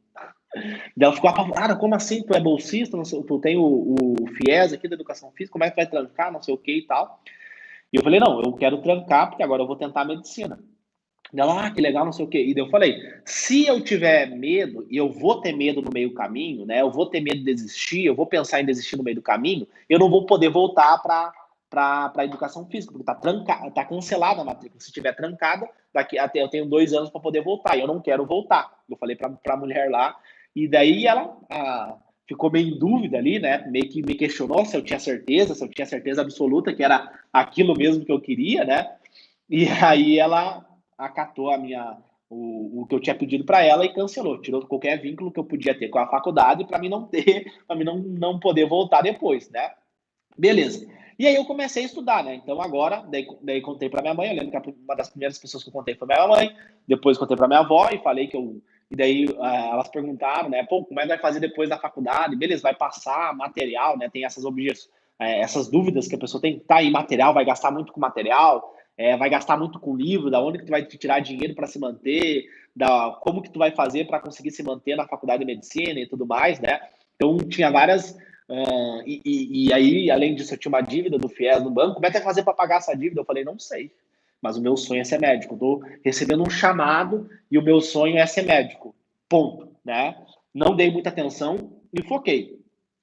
Daí ela ficou apavorada, como assim? Tu é bolsista, não sei, tu tem o FIES aqui da educação física, como é que tu vai trancar, não sei o que e tal. E eu falei, não, eu quero trancar, porque agora eu vou tentar medicina. Ela, que legal, não sei o quê. E daí eu falei, se eu tiver medo, e eu vou ter medo no meio do caminho, né? Eu vou ter medo de desistir, eu vou pensar em desistir no meio do caminho, eu não vou poder voltar para a educação física, porque tá cancelada a matrícula. Se tiver trancada, daqui até eu tenho 2 anos para poder voltar, e eu não quero voltar. Eu falei para a mulher lá, e daí ela ficou meio em dúvida ali, né? Meio que me questionou se eu tinha certeza, se eu tinha certeza absoluta que era aquilo mesmo que eu queria, né? E aí ela acatou o que eu tinha pedido para ela e cancelou, tirou qualquer vínculo que eu podia ter com a faculdade para mim não ter, para mim não poder voltar depois, né? Beleza. E aí eu comecei a estudar, né? Então agora, daí contei para minha mãe, eu lembro que uma das primeiras pessoas que eu contei foi minha mãe, depois contei para minha avó e falei que eu. E daí elas perguntaram, né? Pô, como é que vai fazer depois da faculdade? Beleza, vai passar material, né? Tem essas objeções, essas dúvidas que a pessoa tem. Tá aí, material, vai gastar muito com material, vai gastar muito com livro, da onde que tu vai tirar dinheiro para se manter, como que tu vai fazer para conseguir se manter na faculdade de medicina e tudo mais, né? Então tinha várias e aí, além disso, eu tinha uma dívida do FIES no banco. Como é que vai fazer para pagar essa dívida? Eu falei, não sei. Mas o meu sonho é ser médico. Estou recebendo um chamado e o meu sonho é ser médico. Ponto. Né? Não dei muita atenção e foquei.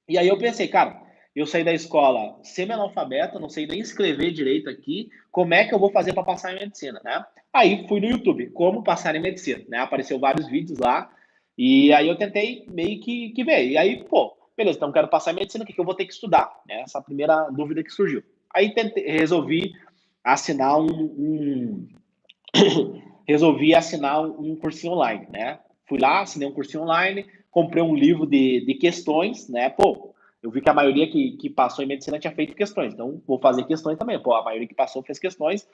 E aí eu pensei, cara, eu saí da escola semi-analfabeta, não sei nem escrever direito aqui. Como é que eu vou fazer para passar em medicina? Né? Aí fui no YouTube, como passar em medicina. Né? Apareceu vários vídeos lá. E aí eu tentei meio que ver. E aí, pô, beleza, então quero passar em medicina, o que eu vou ter que estudar? Né? Essa é a primeira dúvida que surgiu. Aí resolvi assinar resolvi assinar um cursinho online, né? Fui lá, assinei um cursinho online, comprei um livro de questões, né? Pô, eu vi que a maioria que passou em medicina tinha feito questões, então vou fazer questões também. Pô, a maioria que passou fez questões,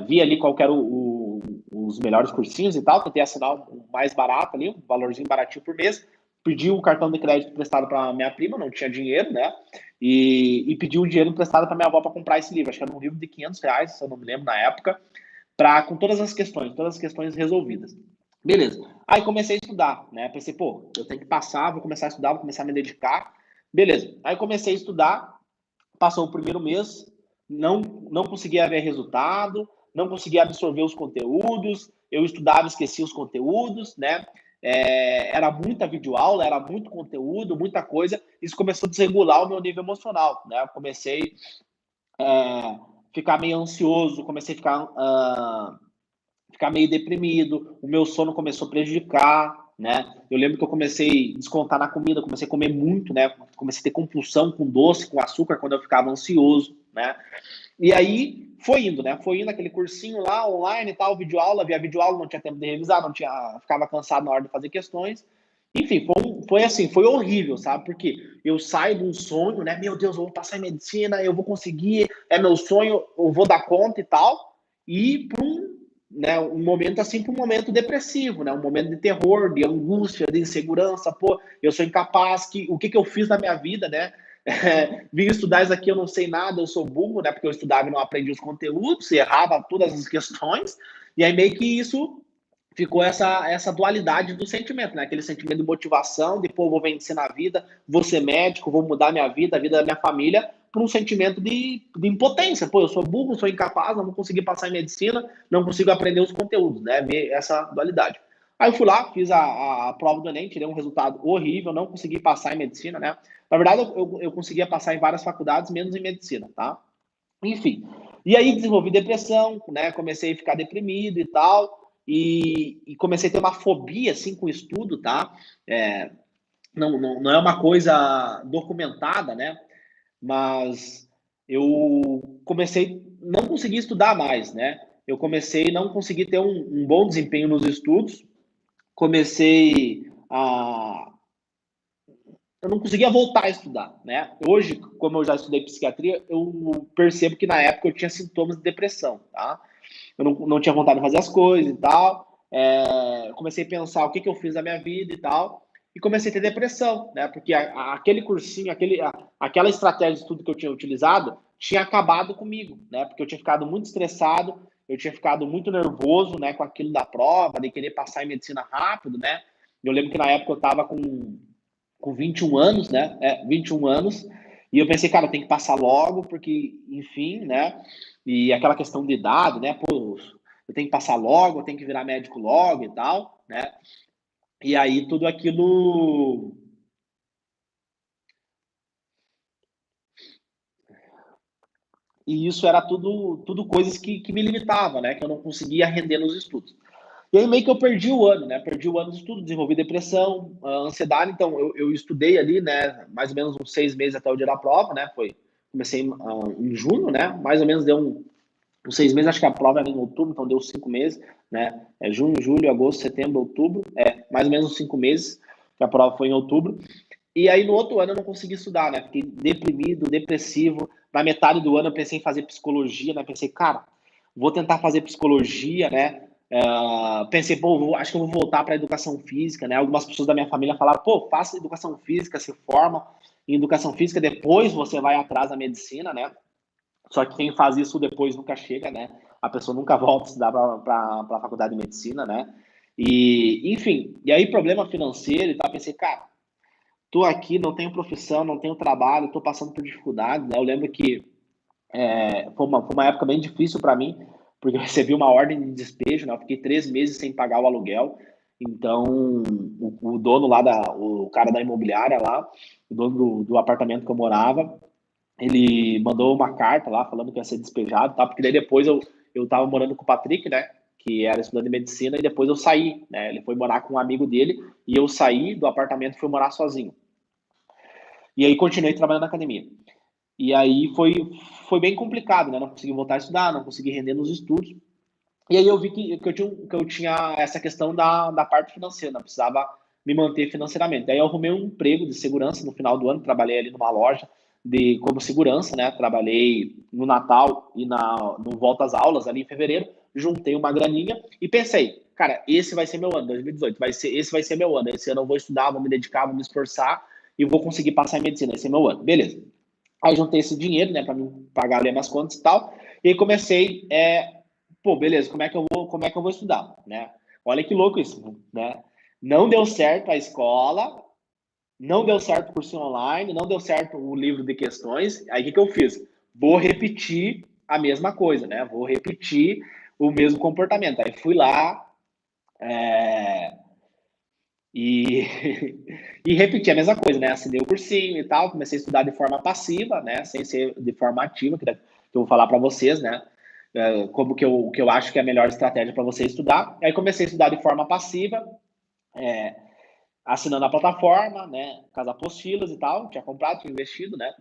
vi ali qual que era os melhores cursinhos e tal, tentei assinar o mais barato ali, um valorzinho baratinho por mês, pedi o cartão de crédito emprestado para minha prima, não tinha dinheiro, né? E pedi o dinheiro emprestado para minha avó para comprar esse livro. Acho que era um livro de R$ 500, se eu não me lembro na época, com todas as questões resolvidas. Beleza. Aí comecei a estudar, né? Pensei, pô, eu tenho que passar, vou começar a estudar, vou começar a me dedicar. Beleza. Aí comecei a estudar, passou o primeiro mês, não conseguia ver resultado, não conseguia absorver os conteúdos, eu estudava, esquecia os conteúdos, né? Era muita videoaula, era muito conteúdo, muita coisa. Isso começou a desregular o meu nível emocional, né? Eu comecei a ficar meio ansioso, comecei a ficar meio deprimido, o meu sono começou a prejudicar, né? Eu lembro que eu comecei a descontar na comida, comecei a comer muito, né? Comecei a ter compulsão com doce, com açúcar, quando eu ficava ansioso, né? E aí foi indo, né? Foi indo aquele cursinho lá, online e tal, videoaula, via videoaula, não tinha tempo de revisar, não tinha, ficava cansado na hora de fazer questões. Enfim, foi assim, foi horrível, sabe? Porque eu saio de um sonho, né? Meu Deus, eu vou passar em medicina, eu vou conseguir, é meu sonho, eu vou dar conta e tal. E para um momento assim, para um momento depressivo, né? Um momento de terror, de angústia, de insegurança. Pô, eu sou incapaz, o que eu fiz na minha vida, né? Vim estudar isso aqui, eu não sei nada, eu sou burro, né? Porque eu estudava e não aprendi os conteúdos, errava todas as questões. E aí meio que isso ficou essa dualidade do sentimento, né? Aquele sentimento de motivação, de, pô, vou vencer na vida, vou ser médico, vou mudar minha vida, a vida da minha família, para um sentimento de impotência. Pô, eu sou burro, sou incapaz, não vou conseguir passar em medicina, não consigo aprender os conteúdos, né? Ver essa dualidade. Aí eu fui lá, fiz a prova do Enem, tirei um resultado horrível, não consegui passar em medicina, né? Na verdade, eu conseguia passar em várias faculdades, menos em medicina, tá? Enfim. E aí desenvolvi depressão, né? Comecei a ficar deprimido e tal. E comecei a ter uma fobia, assim, com o estudo, tá? É, não é uma coisa documentada, né? Mas eu comecei, não consegui estudar mais, né? Eu comecei não conseguir ter um bom desempenho nos estudos. Comecei a, eu não conseguia voltar a estudar, né? Hoje, como eu já estudei psiquiatria, eu percebo que na época eu tinha sintomas de depressão, tá? Eu não tinha vontade de fazer as coisas e tal. Comecei a pensar o que eu fiz da minha vida e tal. E comecei a ter depressão, né? Porque aquele cursinho, aquela estratégia de estudo que eu tinha utilizado tinha acabado comigo, né? Porque eu tinha ficado muito estressado, eu tinha ficado muito nervoso, né? Com aquilo da prova, de querer passar em medicina rápido, né? Eu lembro que na época eu estava com 21 anos, né? 21 anos. E eu pensei, cara, tem que passar logo, porque, enfim, né? E aquela questão de idade, né? Pô, eu tenho que passar logo, eu tenho que virar médico logo e tal, né? E aí tudo aquilo. E isso era tudo coisas que me limitavam, né? Que eu não conseguia render nos estudos. E aí meio que eu perdi o ano, né? Perdi o ano de estudo, desenvolvi depressão, ansiedade. Então eu estudei ali, né? Mais ou menos uns 6 meses até o dia da prova, né? Comecei em junho, né? Mais ou menos deu uns 6 meses, acho que a prova era em outubro, então deu 5 meses, né? Junho, julho, agosto, setembro, outubro, mais ou menos uns 5 meses, que a prova foi em outubro. E aí no outro ano eu não consegui estudar, né? Fiquei deprimido, depressivo. Na metade do ano eu pensei em fazer psicologia, né? Pensei, cara, vou tentar fazer psicologia, né? Pensei, pô, acho que eu vou voltar para educação física, né? Algumas pessoas da minha família falaram, pô, faça educação física, se forma em educação física, depois você vai atrás da medicina, né? Só que quem faz isso depois nunca chega, né? A pessoa nunca volta a estudar para a faculdade de medicina, né? E, enfim, e aí problema financeiro e tal, pensei, cara, tô aqui, não tenho profissão, não tenho trabalho, tô passando por dificuldade, né? Eu lembro que foi uma época bem difícil para mim, porque eu recebi uma ordem de despejo, né? Eu fiquei 3 meses sem pagar o aluguel. Então, o dono lá, o cara da imobiliária lá, o dono do apartamento que eu morava, ele mandou uma carta lá falando que ia ser despejado, tá? Porque daí depois eu tava morando com o Patrick, né? Que era estudante de medicina, e depois eu saí, né? Ele foi morar com um amigo dele, e eu saí do apartamento e fui morar sozinho. E aí continuei trabalhando na academia. E aí foi bem complicado, né? Não consegui voltar a estudar, não consegui render nos estudos. E aí eu vi que eu tinha essa questão da parte financeira, né? Precisava me manter financeiramente. Aí eu arrumei um emprego de segurança no final do ano, trabalhei ali numa loja como segurança, né? Trabalhei no Natal e no volta às aulas ali em fevereiro, juntei uma graninha e pensei, cara, esse vai ser meu ano, 2018, esse vai ser meu ano. Esse ano eu vou estudar, vou me dedicar, vou me esforçar e vou conseguir passar em medicina, esse é meu ano. Beleza. Aí juntei esse dinheiro, né, para me pagar ali minhas contas e tal. E aí comecei, pô, beleza, como é que eu vou estudar, né? Olha que louco isso, né? Não deu certo a escola, não deu certo o curso online, não deu certo o livro de questões. Aí o que que eu fiz? Vou repetir a mesma coisa, né? Vou repetir o mesmo comportamento. Aí fui lá, é, e, e repeti a mesma coisa, né? Assinei o cursinho e tal, comecei a estudar de forma passiva, né? Sem ser de forma ativa, que eu vou falar para vocês, né? Como que eu acho que é a melhor estratégia para você estudar. Aí comecei a estudar de forma passiva, assinando a plataforma, né? Com as apostilas e tal, tinha comprado, tinha investido, né?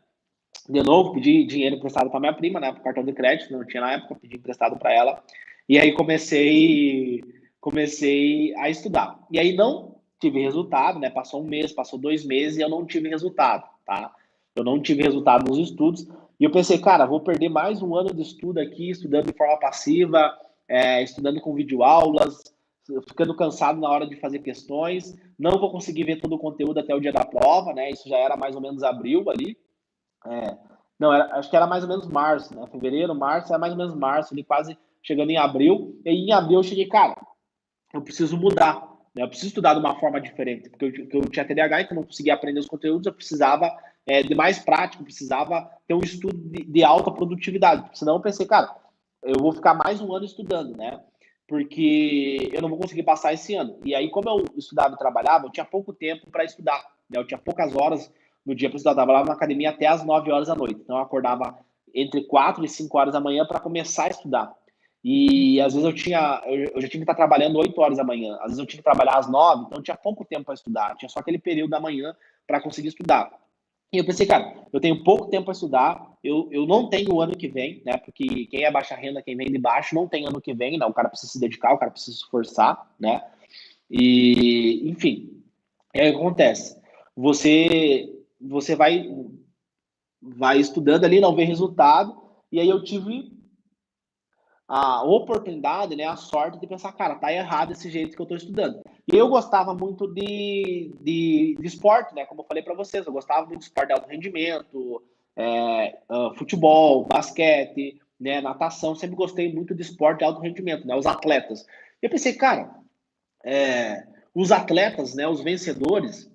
De novo, pedi dinheiro emprestado para minha prima, né? Por cartão de crédito, não tinha na época, pedi emprestado para ela. E aí comecei a estudar. E aí não tive resultado, né? Passou um mês, passou 2 meses e eu não tive resultado, tá? Eu não tive resultado nos estudos. E eu pensei, cara, vou perder mais um ano de estudo aqui, estudando de forma passiva, estudando com videoaulas, ficando cansado na hora de fazer questões. Não vou conseguir ver todo o conteúdo até o dia da prova, né? Isso já era mais ou menos abril ali. Não, acho que era mais ou menos março, né? Fevereiro, março, era mais ou menos março, ali quase chegando em abril. E em abril eu cheguei, cara, eu preciso mudar, né? Eu preciso estudar de uma forma diferente, porque eu tinha TDAH, então não conseguia aprender os conteúdos, eu precisava de mais prática, eu precisava ter um estudo de alta produtividade, senão eu pensei, cara, eu vou ficar mais um ano estudando, né? Porque eu não vou conseguir passar esse ano. E aí, como eu estudava e trabalhava, eu tinha pouco tempo para estudar, né? Eu tinha poucas horas no dia para estudar, eu trabalhava na academia até as 9 horas da noite, então eu acordava entre 4 e 5 horas da manhã para começar a estudar. E às vezes eu já tinha que estar trabalhando 8 horas da manhã, às vezes eu tinha que trabalhar às 9, então eu tinha pouco tempo para estudar, tinha só aquele período da manhã para conseguir estudar. E eu pensei, cara, eu tenho pouco tempo para estudar, eu não tenho o ano que vem, né? Porque quem é baixa renda, quem vem de baixo, não tem ano que vem, né? O cara precisa se dedicar, o cara precisa se esforçar, né? E, enfim, é o que acontece. Você vai estudando ali, não vê resultado, e aí eu tive a oportunidade, né, a sorte de pensar, cara, tá errado esse jeito que eu tô estudando. E eu gostava muito de esporte, né, como eu falei para vocês, eu gostava muito de esporte de alto rendimento, futebol, basquete, né, natação, sempre gostei muito de esporte de alto rendimento, né, os atletas. E eu pensei, cara, os atletas, né, os vencedores,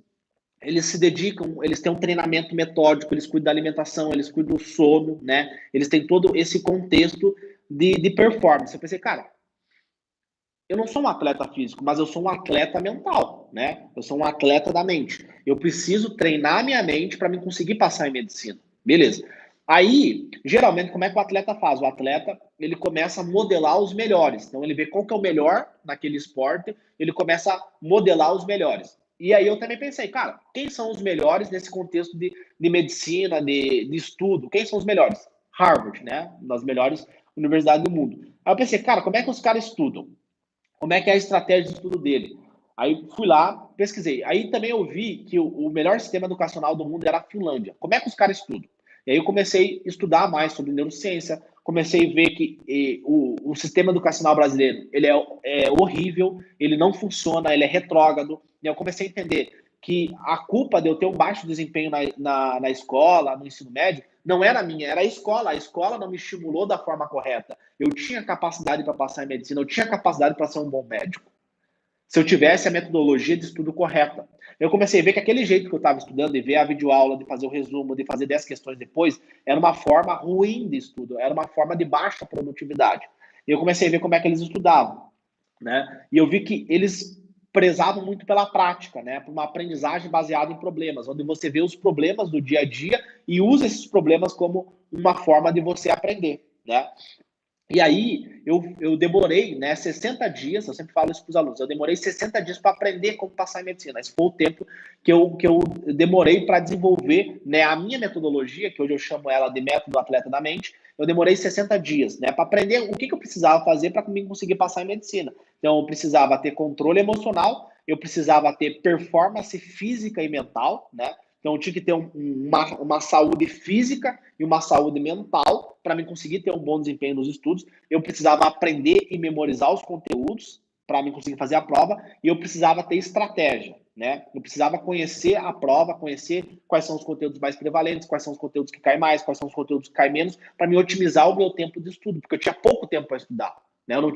eles se dedicam, eles têm um treinamento metódico, eles cuidam da alimentação, eles cuidam do sono, né? Eles têm todo esse contexto de performance. Eu pensei, cara, eu não sou um atleta físico, mas eu sou um atleta mental, né? Eu sou um atleta da mente. Eu preciso treinar minha mente para me conseguir passar em medicina. Beleza. Aí, geralmente, como é que o atleta faz? O atleta, ele começa a modelar os melhores. Então, ele vê qual que é o melhor naquele esporte, ele começa a modelar os melhores. E aí eu também pensei, cara, quem são os melhores nesse contexto de medicina, de estudo? Quem são os melhores? Harvard, né? Uma das melhores universidades do mundo. Aí eu pensei, cara, como é que os caras estudam? Como é que é a estratégia de estudo dele? Aí fui lá, pesquisei. Aí também eu vi que o melhor sistema educacional do mundo era a Finlândia. Como é que os caras estudam? E aí eu comecei a estudar mais sobre neurociência, comecei a ver que o sistema educacional brasileiro ele é horrível, ele não funciona, ele é retrógrado. E eu comecei a entender que a culpa de eu ter um baixo desempenho na escola, no ensino médio, não era minha, era a escola. A escola não me estimulou da forma correta. Eu tinha capacidade para passar em medicina, eu tinha capacidade para ser um bom médico. Se eu tivesse a metodologia de estudo correta. Eu comecei a ver que aquele jeito que eu estava estudando, de ver a videoaula, de fazer o resumo, de fazer 10 questões depois, era uma forma ruim de estudo, era uma forma de baixa produtividade. E eu comecei a ver como é que eles estudavam, né? E eu vi que eles prezavam muito pela prática, né? Por uma aprendizagem baseada em problemas, onde você vê os problemas do dia a dia e usa esses problemas como uma forma de você aprender, né? E aí, eu demorei, né, 60 dias, eu sempre falo isso para os alunos, eu demorei 60 dias para aprender como passar em medicina. Esse foi o tempo que eu demorei para desenvolver, né, a minha metodologia, que hoje eu chamo ela de método atleta da mente. Eu demorei 60 dias, né, para aprender o que eu precisava fazer para conseguir passar em medicina. Então, eu precisava ter controle emocional, eu precisava ter performance física e mental, né? Então, eu tinha que ter uma saúde física e uma saúde mental para me conseguir ter um bom desempenho nos estudos. Eu precisava aprender e memorizar os conteúdos para me conseguir fazer a prova e eu precisava ter estratégia, né? Eu precisava conhecer a prova, conhecer quais são os conteúdos mais prevalentes, quais são os conteúdos que caem mais, quais são os conteúdos que caem menos, para me otimizar o meu tempo de estudo, porque eu tinha pouco tempo para estudar. Né? Eu não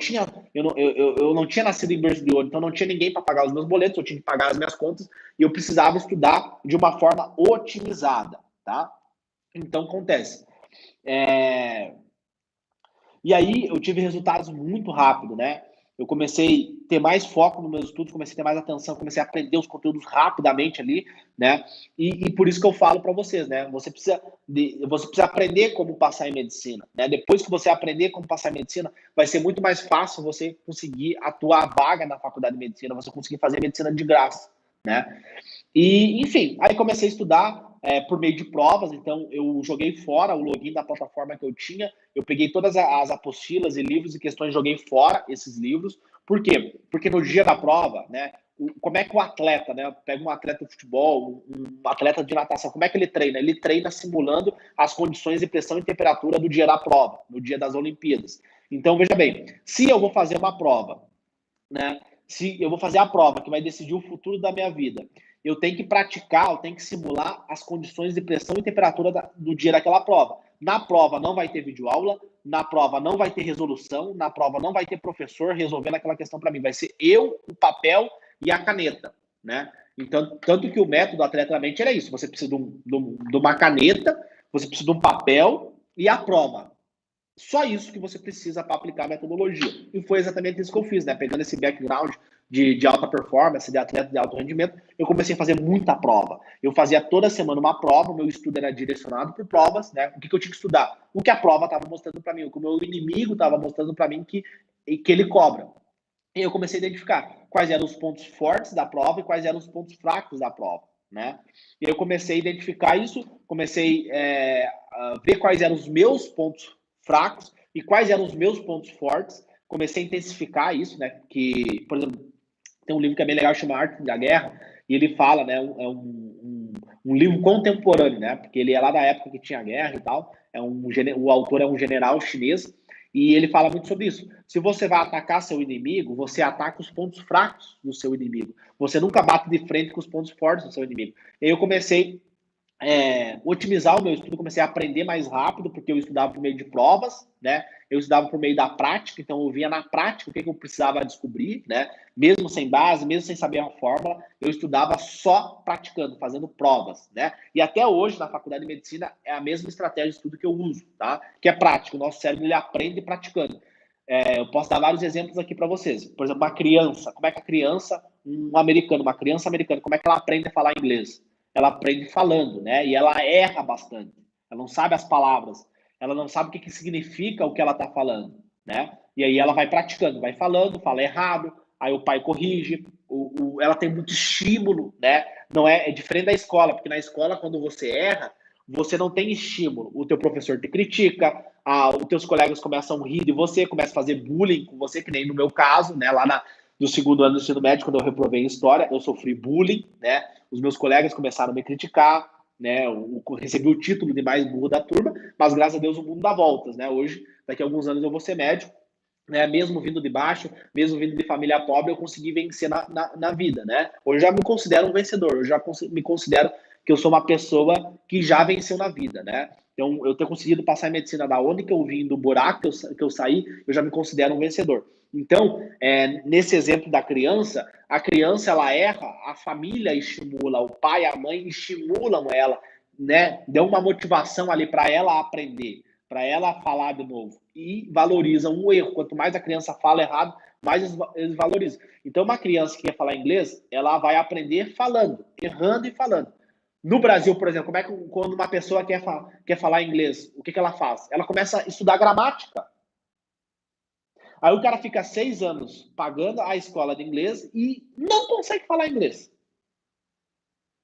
tinha nascido em berço de ouro, então não tinha ninguém para pagar os meus boletos, eu tinha que pagar as minhas contas e eu precisava estudar de uma forma otimizada, tá? Então, acontece. E aí, eu tive resultados muito rápido, né? Eu comecei a ter mais foco nos meus estudos, comecei a ter mais atenção, comecei a aprender os conteúdos rapidamente ali, né? E por isso que eu falo para vocês, né? Você precisa aprender como passar em medicina, né? Depois que você aprender como passar em medicina, vai ser muito mais fácil você conseguir atuar vaga na faculdade de medicina, você conseguir fazer medicina de graça, né? E, enfim, aí comecei a estudar por meio de provas, então eu joguei fora o login da plataforma que eu tinha, eu peguei todas as apostilas e livros e questões, joguei fora esses livros. Por quê? Porque no dia da prova, né, como é que o atleta, né, pega um atleta de futebol, um atleta de natação, como é que ele treina? Ele treina simulando as condições de pressão e temperatura do dia da prova, no dia das Olimpíadas. Então, veja bem, se eu vou fazer uma prova, né, se eu vou fazer a prova que vai decidir o futuro da minha vida, eu tenho que praticar, eu tenho que simular as condições de pressão e temperatura do dia daquela prova. Na prova não vai ter videoaula, na prova não vai ter resolução, na prova não vai ter professor resolvendo aquela questão para mim. Vai ser eu, o papel e a caneta, né? Então, tanto que o método Atletamente era isso. Você precisa de uma caneta, você precisa de um papel e a prova. Só isso que você precisa para aplicar a metodologia. E foi exatamente isso que eu fiz, né? Pegando esse background de alta performance, de atleta de alto rendimento, eu comecei a fazer muita prova. Eu fazia toda semana uma prova, o meu estudo era direcionado por provas, né? O que eu tinha que estudar? O que a prova estava mostrando para mim, o que o meu inimigo estava mostrando para mim que ele cobra. E eu comecei a identificar quais eram os pontos fortes da prova e quais eram os pontos fracos da prova, né? E eu comecei a identificar isso, comecei a ver quais eram os meus pontos fracos e quais eram os meus pontos fortes. Comecei a intensificar isso, né? Que, por exemplo, tem um livro que é bem legal, chama Arte da Guerra, e ele fala, né? É um livro contemporâneo, né? Porque ele é lá da época que tinha guerra e tal. O autor é um general chinês e ele fala muito sobre isso. Se você vai atacar seu inimigo, você ataca os pontos fracos do seu inimigo. Você nunca bate de frente com os pontos fortes do seu inimigo. E aí eu comecei otimizar o meu estudo, comecei a aprender mais rápido, porque eu estudava por meio de provas, né? Eu estudava por meio da prática, então eu via na prática o que eu precisava descobrir, né? Mesmo sem base, mesmo sem saber a fórmula, eu estudava só praticando, fazendo provas, né? E até hoje, na faculdade de medicina, é a mesma estratégia de estudo que eu uso, tá? Que é prático, o nosso cérebro ele aprende praticando. Eu posso dar vários exemplos aqui para vocês. Por exemplo, uma criança, como é que a criança, uma criança americana, como é que ela aprende a falar inglês? Ela aprende falando, né? E ela erra bastante. Ela não sabe as palavras, ela não sabe o que significa o que ela está falando, né? E aí ela vai praticando, vai falando, fala errado, aí o pai corrige, ela tem muito estímulo, né? Não é diferente da escola, porque na escola, quando você erra, você não tem estímulo. O teu professor te critica, os teus colegas começam a rir de você, começam a fazer bullying com você, que nem no meu caso, né? Lá do segundo ano do ensino médio, quando eu reprovei em história, eu sofri bullying, né? Os meus colegas começaram a me criticar, né? Eu recebi o título de mais burro da turma, mas graças a Deus o mundo dá voltas, né? Hoje, daqui a alguns anos eu vou ser médico, né? Mesmo vindo de baixo, mesmo vindo de família pobre, eu consegui vencer na vida, né? Hoje eu já me considero um vencedor, eu já me considero que eu sou uma pessoa que já venceu na vida, né? Então, eu ter conseguido passar em medicina da onde que eu vim, do buraco que eu saí, eu já me considero um vencedor. Então, nesse exemplo da criança, a criança ela erra, a família estimula, o pai, a mãe estimulam ela, né? Dão uma motivação ali para ela aprender, para ela falar de novo e valorizam o erro. Quanto mais a criança fala errado, mais eles valorizam. Então, uma criança que quer falar inglês, ela vai aprender falando, errando e falando. No Brasil, por exemplo, como é que quando uma pessoa quer falar inglês, o que ela faz? Ela começa a estudar gramática. Aí o cara fica 6 anos pagando a escola de inglês e não consegue falar inglês,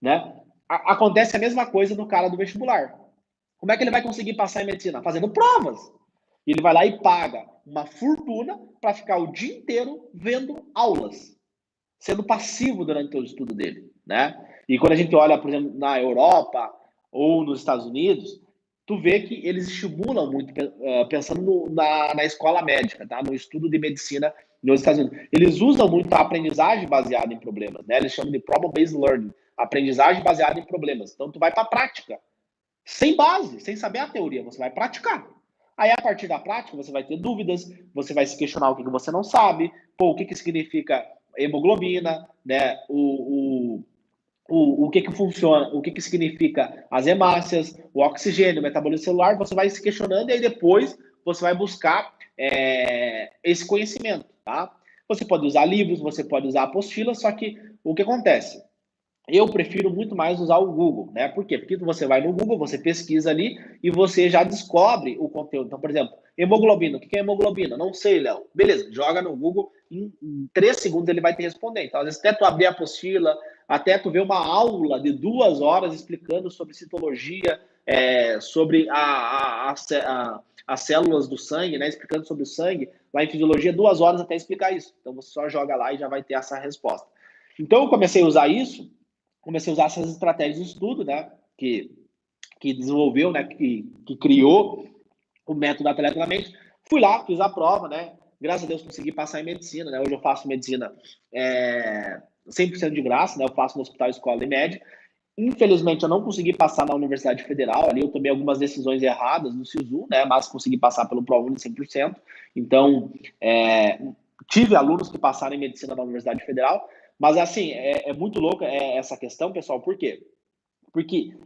né? Acontece a mesma coisa no cara do vestibular. Como é que ele vai conseguir passar em medicina? Fazendo provas. E ele vai lá e paga uma fortuna para ficar o dia inteiro vendo aulas, sendo passivo durante o estudo dele, né? E quando a gente olha, por exemplo, na Europa ou nos Estados Unidos, tu vê que eles estimulam muito, pensando na escola médica, tá? No estudo de medicina nos Estados Unidos. Eles usam muito a aprendizagem baseada em problemas, né? Eles chamam de problem-based learning, aprendizagem baseada em problemas. Então, tu vai para a prática, sem base, sem saber a teoria, você vai praticar. Aí, a partir da prática, você vai ter dúvidas, você vai se questionar o que você não sabe, o que significa hemoglobina, né? O que funciona, o que significa as hemácias, o oxigênio, o metabolismo celular, você vai se questionando e aí depois você vai buscar esse conhecimento, tá? Você pode usar livros, você pode usar apostilas, só que o que acontece? Eu prefiro muito mais usar o Google, né? Por quê? Porque você vai no Google, você pesquisa ali e você já descobre o conteúdo. Então, por exemplo, hemoglobina. O que é hemoglobina? Não sei, Léo. Beleza, joga no Google, em 3 segundos ele vai te responder. Então, às vezes, até tu abrir a apostila, até tu ver uma aula de 2 horas explicando sobre citologia, sobre as células do sangue, né? Explicando sobre o sangue, lá em fisiologia, 2 horas até explicar isso. Então, você só joga lá e já vai ter essa resposta. Então, eu comecei a usar isso, comecei a usar essas estratégias de estudo, né, que desenvolveu, né, que criou o método Atletamente. Fui lá, fiz a prova, né, graças a Deus consegui passar em medicina, né, hoje eu faço medicina 100% de graça, né? Eu faço no Hospital Escola Média. Infelizmente, eu não consegui passar na Universidade Federal, ali eu tomei algumas decisões erradas no SISU, né? Mas consegui passar pelo ProUni 100%. Então, tive alunos que passaram em medicina na Universidade Federal, mas assim, é muito louca essa questão, pessoal, por quê? Porque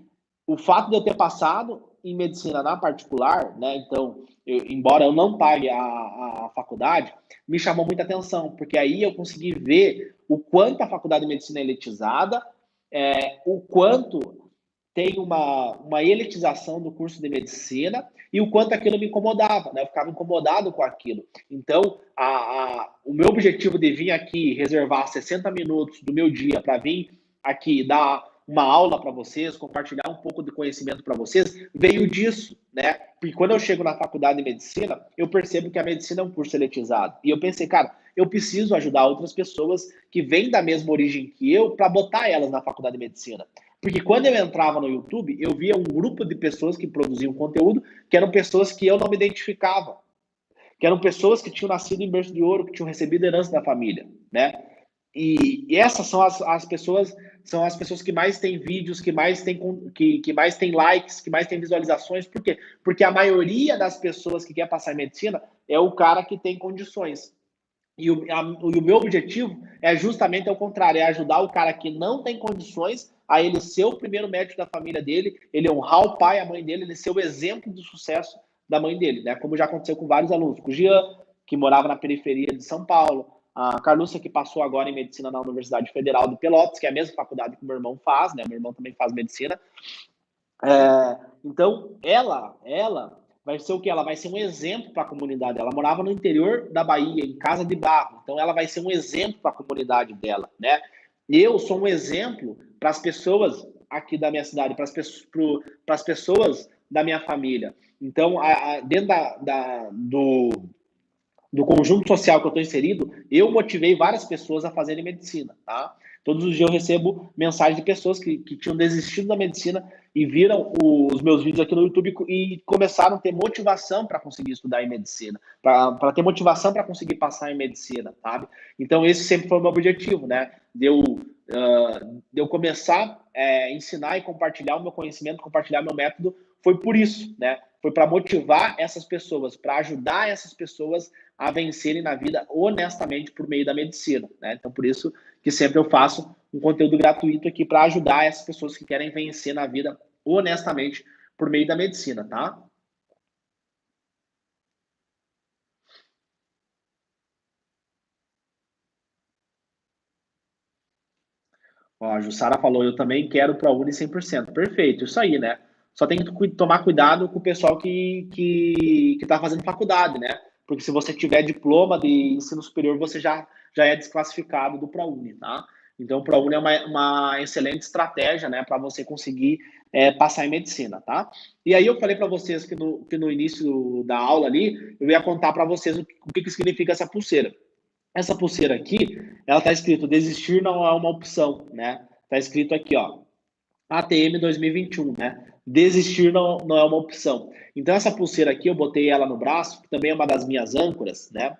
o fato de eu ter passado em medicina na particular, né? Então, embora eu não pague a faculdade, me chamou muita atenção, porque aí eu consegui ver o quanto a faculdade de medicina é elitizada, o quanto tem uma elitização do curso de medicina e o quanto aquilo me incomodava, né? Eu ficava incomodado com aquilo. Então, o meu objetivo de vir aqui reservar 60 minutos do meu dia para vir aqui dar uma aula para vocês, compartilhar um pouco de conhecimento para vocês, veio disso, né? Porque quando eu chego na faculdade de medicina, eu percebo que a medicina é um curso elitizado. E eu pensei, cara, eu preciso ajudar outras pessoas que vêm da mesma origem que eu para botar elas na faculdade de medicina. Porque quando eu entrava no YouTube, eu via um grupo de pessoas que produziam conteúdo, que eram pessoas que eu não me identificava, que eram pessoas que tinham nascido em berço de ouro, que tinham recebido herança da família, né? E essas são as pessoas, são as pessoas que mais têm vídeos, que mais têm likes, que mais têm visualizações. Por quê? Porque a maioria das pessoas que quer passar em medicina é o cara que tem condições. E o meu objetivo é justamente ao contrário, é ajudar o cara que não tem condições a ele ser o primeiro médico da família dele, ele honrar o pai e a mãe dele, ele ser o exemplo de sucesso da mãe dele, né? Como já aconteceu com vários alunos, com o Jean, que morava na periferia de São Paulo, a Carluça, que passou agora em medicina na Universidade Federal de Pelotas, que é a mesma faculdade que o meu irmão faz, né? Meu irmão também faz medicina. Então, ela vai ser o que? Ela vai ser um exemplo para a comunidade. Ela morava no interior da Bahia, em Casa de Barro. Então, ela vai ser um exemplo para a comunidade dela, né? Eu sou um exemplo para as pessoas aqui da minha cidade, para as pessoas da minha família. Então, dentro do conjunto social que eu estou inserido, eu motivei várias pessoas a fazerem medicina, tá? Todos os dias eu recebo mensagens de pessoas que tinham desistido da medicina e viram os meus vídeos aqui no YouTube e começaram a ter motivação para conseguir estudar em medicina, para ter motivação para conseguir passar em medicina, sabe? Então esse sempre foi o meu objetivo, né? De eu começar a ensinar e compartilhar o meu conhecimento, compartilhar meu método, foi por isso, né? Foi para motivar essas pessoas, para ajudar essas pessoas a vencerem na vida honestamente por meio da medicina, né? Então, por isso que sempre eu faço um conteúdo gratuito aqui para ajudar essas pessoas que querem vencer na vida honestamente por meio da medicina, tá? Ó, a Jussara falou, eu também quero ProUni 100%. Perfeito, isso aí, né? Só tem que tomar cuidado com o pessoal que tá fazendo faculdade, né? Porque se você tiver diploma de ensino superior, você já é desclassificado do ProUni, tá? Então, o ProUni é uma excelente estratégia, né, para você conseguir passar em medicina, tá? E aí eu falei para vocês que no início da aula ali, eu ia contar para vocês o que significa essa pulseira. Essa pulseira aqui, ela está escrito desistir não é uma opção, né? Está escrito aqui, ó, ATM 2021, né? Desistir não é uma opção. Então essa pulseira aqui, eu botei ela no braço, que também é uma das minhas âncoras, né?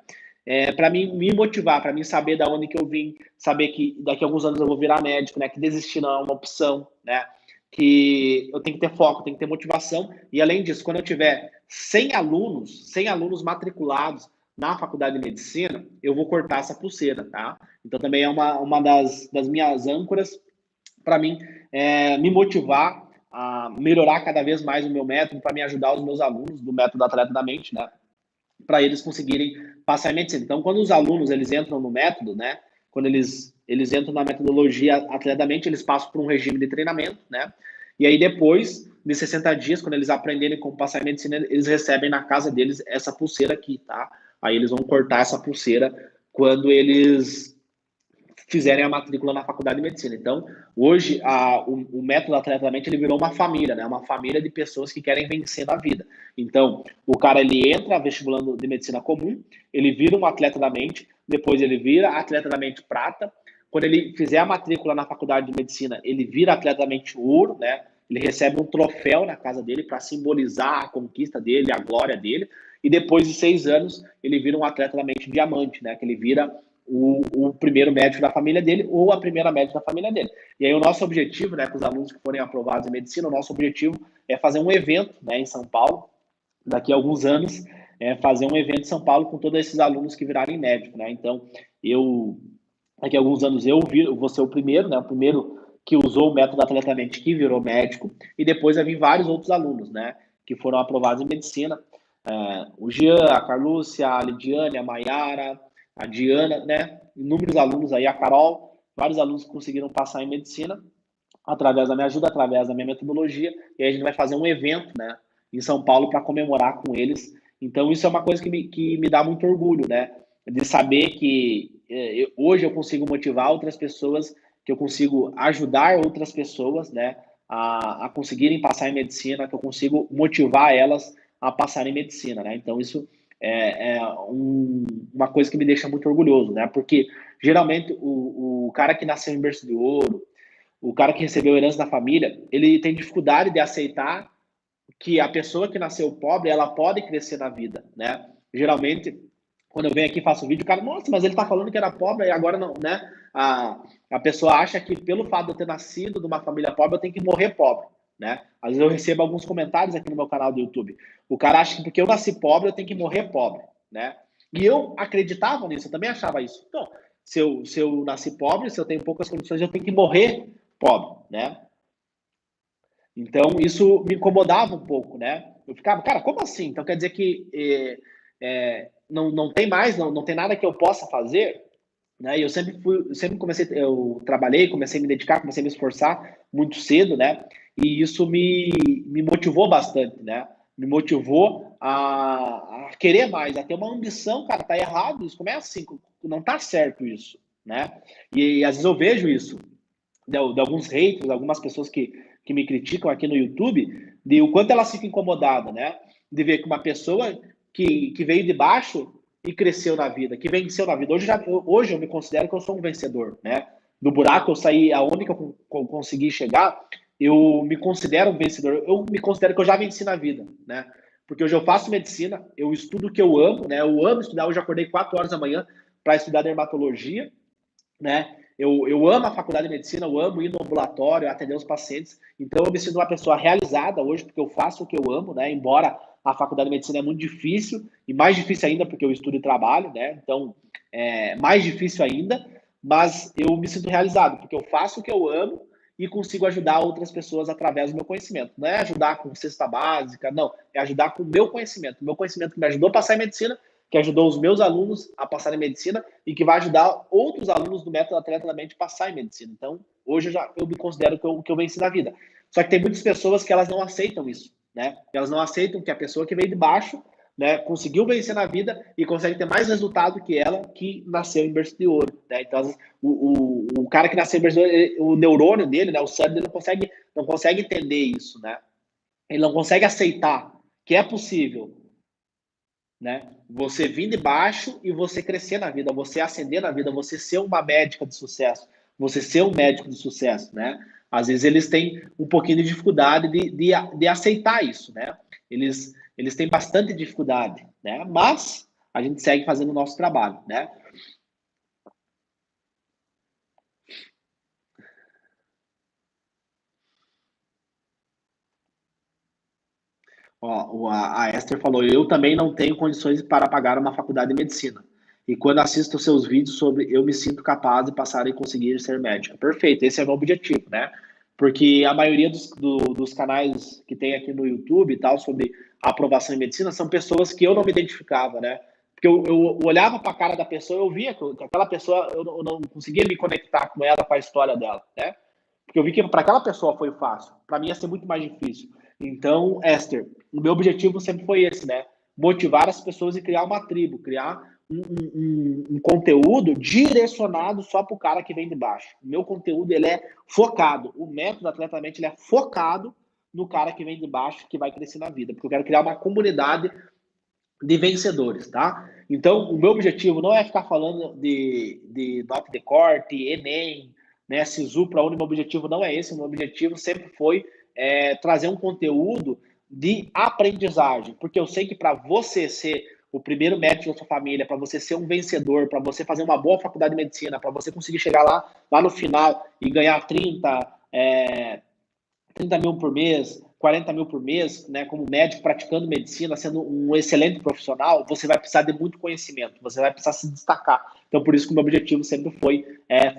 Para mim me motivar, para mim saber da onde que eu vim, saber que daqui a alguns anos eu vou virar médico, né? Que desistir não é uma opção, né? Que eu tenho que ter foco, tenho que ter motivação. E além disso, quando eu tiver 100 alunos matriculados na faculdade de medicina, eu vou cortar essa pulseira, tá? Então também é uma das minhas âncoras para mim me motivar a melhorar cada vez mais o meu método, para me ajudar os meus alunos do método Atleta da Mente, né? Para eles conseguirem passar em medicina. Então, quando os alunos eles entram no método, né? Quando eles entram na metodologia Atleta da Mente, eles passam por um regime de treinamento, né? E aí depois de 60 dias, quando eles aprenderem como passar em medicina, eles recebem na casa deles essa pulseira aqui, tá? Aí eles vão cortar essa pulseira quando eles fizerem a matrícula na faculdade de medicina. Então, hoje, o método atletamente ele virou uma família, né? Uma família de pessoas que querem vencer na vida. Então, o cara, ele entra vestibulando de medicina comum, ele vira um atleta da mente, depois ele vira atleta da mente prata, quando ele fizer a matrícula na faculdade de medicina, ele vira atleta da mente ouro, né? Ele recebe um troféu na casa dele para simbolizar a conquista dele, a glória dele, e depois de 6 anos, ele vira um atleta da mente diamante, né? Que ele vira o primeiro médico da família dele ou a primeira médica da família dele. E aí o nosso objetivo, né, com os alunos que forem aprovados em medicina, o nosso objetivo é fazer um evento, né, em São Paulo, daqui a alguns anos, fazer um evento em São Paulo com todos esses alunos que virarem médico, né? Então, daqui a alguns anos eu vou ser o primeiro, né? O primeiro que usou o método Atletamente que virou médico, e depois vai vir vários outros alunos, né? Que foram aprovados em medicina. O Jean, a Carlúcia, a Lidiane, a Maiara, a Diana, né? Inúmeros alunos aí, a Carol, vários alunos que conseguiram passar em medicina através da minha ajuda, através da minha metodologia, e aí a gente vai fazer um evento, né, em São Paulo para comemorar com eles. Então, isso é uma coisa que me dá muito orgulho, né, de saber que hoje eu consigo motivar outras pessoas, que eu consigo ajudar outras pessoas, né, a conseguirem passar em medicina, que eu consigo motivar elas a passar em medicina, né. Então, isso uma coisa que me deixa muito orgulhoso, né, porque geralmente o cara que nasceu em berço de ouro, o cara que recebeu herança da família, ele tem dificuldade de aceitar que a pessoa que nasceu pobre, ela pode crescer na vida, né? Geralmente, quando eu venho aqui e faço vídeo, o cara, nossa, mas ele tá falando que era pobre e agora não, né? A pessoa acha que pelo fato de eu ter nascido de uma família pobre, eu tenho que morrer pobre, né? Às vezes eu recebo alguns comentários aqui no meu canal do YouTube. O cara acha que porque eu nasci pobre, eu tenho que morrer pobre, né? E eu acreditava nisso, eu também achava isso. Então, se eu nasci pobre, se eu tenho poucas condições, eu tenho que morrer pobre, né? Então, isso me incomodava um pouco, né? Eu ficava, cara, como assim? Então quer dizer que não tem mais, não tem nada que eu possa fazer, né? E eu sempre comecei, eu trabalhei, comecei a me dedicar, comecei a me esforçar muito cedo, né? E isso me motivou bastante, né? Me motivou a querer mais, a ter uma ambição, cara, tá errado isso, como é assim? Não tá certo isso, né? E às vezes eu vejo isso de alguns haters, algumas pessoas que me criticam aqui no YouTube, de o quanto elas ficam incomodadas, né? De ver que uma pessoa que veio de baixo e cresceu na vida, que venceu na vida. Hoje eu me considero que eu sou um vencedor, né? Do buraco eu saí, aonde que eu consegui chegar, eu me considero um vencedor. Eu me considero que eu já venci na vida, né? Porque hoje eu faço medicina, eu estudo o que eu amo, né? Eu amo estudar. Hoje eu acordei 4 horas da manhã para estudar dermatologia, né? Eu amo a faculdade de medicina, eu amo ir no ambulatório, atender os pacientes. Então, eu me sinto uma pessoa realizada hoje, porque eu faço o que eu amo, né? Embora a faculdade de medicina é muito difícil, e mais difícil ainda porque eu estudo e trabalho, né? Então, mais difícil ainda, mas eu me sinto realizado, porque eu faço o que eu amo e consigo ajudar outras pessoas através do meu conhecimento. Não é ajudar com cesta básica, não. É ajudar com o meu conhecimento. O meu conhecimento que me ajudou a passar em medicina, que ajudou os meus alunos a passar em medicina e que vai ajudar outros alunos do método Atletamente a passar em medicina. Então, hoje eu me considero que eu venci na vida. Só que tem muitas pessoas que elas não aceitam isso, né? Elas não aceitam que a pessoa que veio de baixo, né, conseguiu vencer na vida e consegue ter mais resultado que ela que nasceu em berço de ouro, né? Então, o cara que nasceu em berço de ouro, o neurônio dele, né, o cérebro dele não consegue entender isso, né? Ele não consegue aceitar que é possível, né? Você vir de baixo e você crescer na vida, você ascender na vida, você ser uma médica de sucesso, você ser um médico de sucesso, né? Às vezes eles têm um pouquinho de dificuldade de aceitar isso, né? Eles têm bastante dificuldade, né? Mas a gente segue fazendo o nosso trabalho, né? Ó, a Esther falou, eu também não tenho condições para pagar uma faculdade de medicina. E quando assisto seus vídeos sobre, eu me sinto capaz de passar e conseguir ser médica. Perfeito, esse é o meu objetivo, né? Porque a maioria dos canais que tem aqui no YouTube e tal, sobre aprovação em medicina, são pessoas que eu não me identificava, né? Porque eu olhava para a cara da pessoa, eu via que aquela pessoa, eu não conseguia me conectar com ela, com a história dela, né? Porque eu vi que para aquela pessoa foi fácil, para mim ia ser muito mais difícil. Então, Esther, o meu objetivo sempre foi esse, né? Motivar as pessoas e criar uma tribo, criar um conteúdo direcionado só para o cara que vem de baixo. O meu conteúdo ele é focado, o método Atletamente ele é focado no cara que vem de baixo, que vai crescer na vida, porque eu quero criar uma comunidade de vencedores, tá? Então, o meu objetivo não é ficar falando de nota de corte, Enem, né, SISU, para onde meu objetivo não é esse. O meu objetivo sempre foi trazer um conteúdo de aprendizagem, porque eu sei que para você ser o primeiro médico da sua família, para você ser um vencedor, para você fazer uma boa faculdade de medicina, para você conseguir chegar lá no final e ganhar 30 mil por mês, 40 mil por mês, né, como médico praticando medicina, sendo um excelente profissional, você vai precisar de muito conhecimento, você vai precisar se destacar. Então, por isso que o meu objetivo sempre foi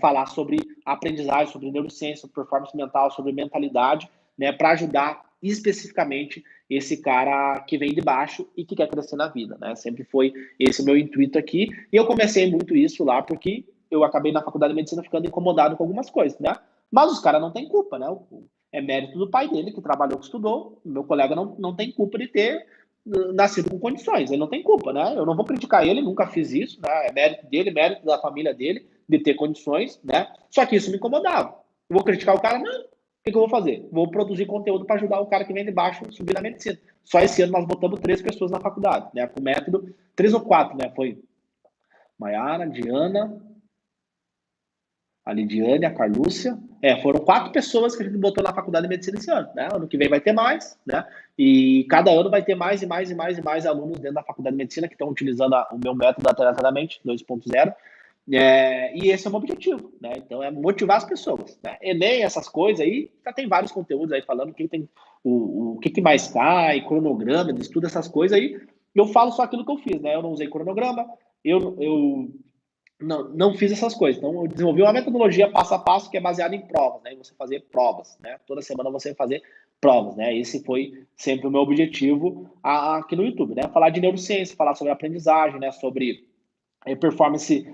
falar sobre aprendizagem, sobre neurociência, sobre performance mental, sobre mentalidade, né, para ajudar especificamente esse cara que vem de baixo e que quer crescer na vida, né? Sempre foi esse o meu intuito aqui. E eu comecei muito isso lá porque eu acabei na faculdade de medicina ficando incomodado com algumas coisas, né? Mas os caras não têm culpa, né? É mérito do pai dele, que trabalhou, que estudou. Meu colega não tem culpa de ter nascido com condições. Ele não tem culpa, né? Eu não vou criticar ele, nunca fiz isso, né? É mérito dele, mérito da família dele, de ter condições, né? Só que isso me incomodava. Eu vou criticar o cara? Não. O que eu vou fazer? Vou produzir conteúdo para ajudar o cara que vem de baixo a subir na medicina. Só esse ano nós botamos 3 pessoas na faculdade, né? Com método, 3 ou 4, né? Foi Maiara, Diana, a Lidiane, a Carlúcia. Foram 4 pessoas que a gente botou na faculdade de medicina esse ano, né? Ano que vem vai ter mais, né? E cada ano vai ter mais e mais e mais e mais alunos dentro da faculdade de medicina que estão utilizando o meu método Atleta da Mente 2.0. E esse é o meu objetivo, né? Então é motivar as pessoas, né? Enem, essas coisas aí, já tem vários conteúdos aí falando que tem o que mais cai, cronograma, estuda essas coisas aí. Eu falo só aquilo que eu fiz, né? Eu não usei cronograma, eu não fiz essas coisas. Então, eu desenvolvi uma metodologia passo a passo que é baseada em provas, né? Você fazer provas, né? Toda semana você fazer provas, né? Esse foi sempre o meu objetivo aqui no YouTube, né? Falar de neurociência, falar sobre aprendizagem, né? Sobre performance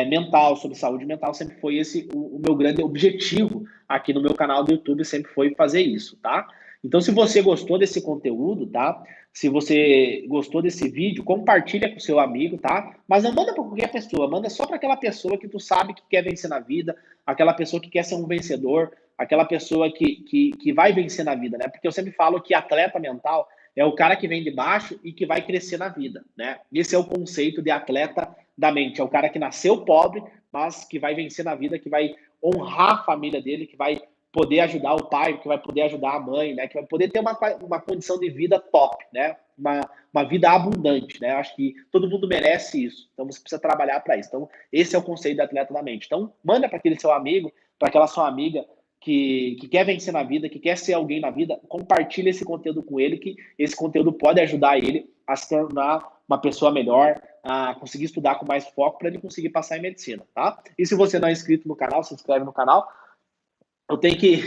mental, sobre saúde mental, sempre foi esse o meu grande objetivo aqui no meu canal do YouTube, sempre foi fazer isso, tá? Então, se você gostou desse conteúdo, tá? Se você gostou desse vídeo, compartilha com seu amigo, tá? Mas não manda para qualquer pessoa, manda só para aquela pessoa que tu sabe que quer vencer na vida, aquela pessoa que quer ser um vencedor, aquela pessoa que vai vencer na vida, né? Porque eu sempre falo que atleta mental é o cara que vem de baixo e que vai crescer na vida, né? Esse é o conceito de atleta da mente. É o cara que nasceu pobre, mas que vai vencer na vida, que vai honrar a família dele, que vai poder ajudar o pai, que vai poder ajudar a mãe, né? Que vai poder ter uma condição de vida top, né? Uma vida abundante, né? Acho que todo mundo merece isso. Então você precisa trabalhar para isso. Então esse é o conceito do atleta da mente. Então manda para aquele seu amigo, para aquela sua amiga que quer vencer na vida, que quer ser alguém na vida, compartilha esse conteúdo com ele, que esse conteúdo pode ajudar ele a se tornar uma pessoa melhor, a conseguir estudar com mais foco para ele conseguir passar em medicina, tá? E se você não é inscrito no canal, se inscreve no canal. Eu tenho que...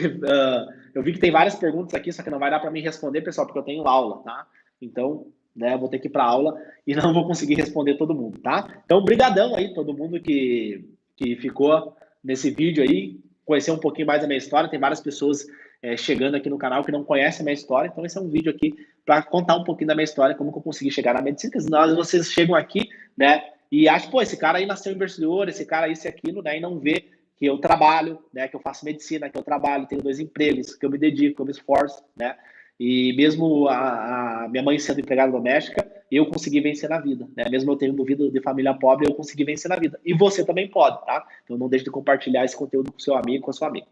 eu vi que tem várias perguntas aqui, só que não vai dar para mim responder, pessoal, porque eu tenho aula, tá? Então, né, eu vou ter que ir para aula e não vou conseguir responder todo mundo, tá? Então, brigadão aí, todo mundo que ficou nesse vídeo aí, conhecer um pouquinho mais da minha história. Tem várias pessoas chegando aqui no canal que não conhecem a minha história, então esse é um vídeo aqui para contar um pouquinho da minha história, como que eu consegui chegar na medicina, porque senão vocês chegam aqui, né, e acham, pô, esse cara aí nasceu investidor, esse cara isso e aquilo, né, e não vê que eu trabalho, né, que eu faço medicina, que eu trabalho, tenho 2 empregos, que eu me dedico, que eu me esforço, né, e mesmo a minha mãe sendo empregada doméstica, eu consegui vencer na vida, né? Mesmo eu tendo vida de família pobre, eu consegui vencer na vida. E você também pode, tá? Então não deixe de compartilhar esse conteúdo com seu amigo, com a sua amiga.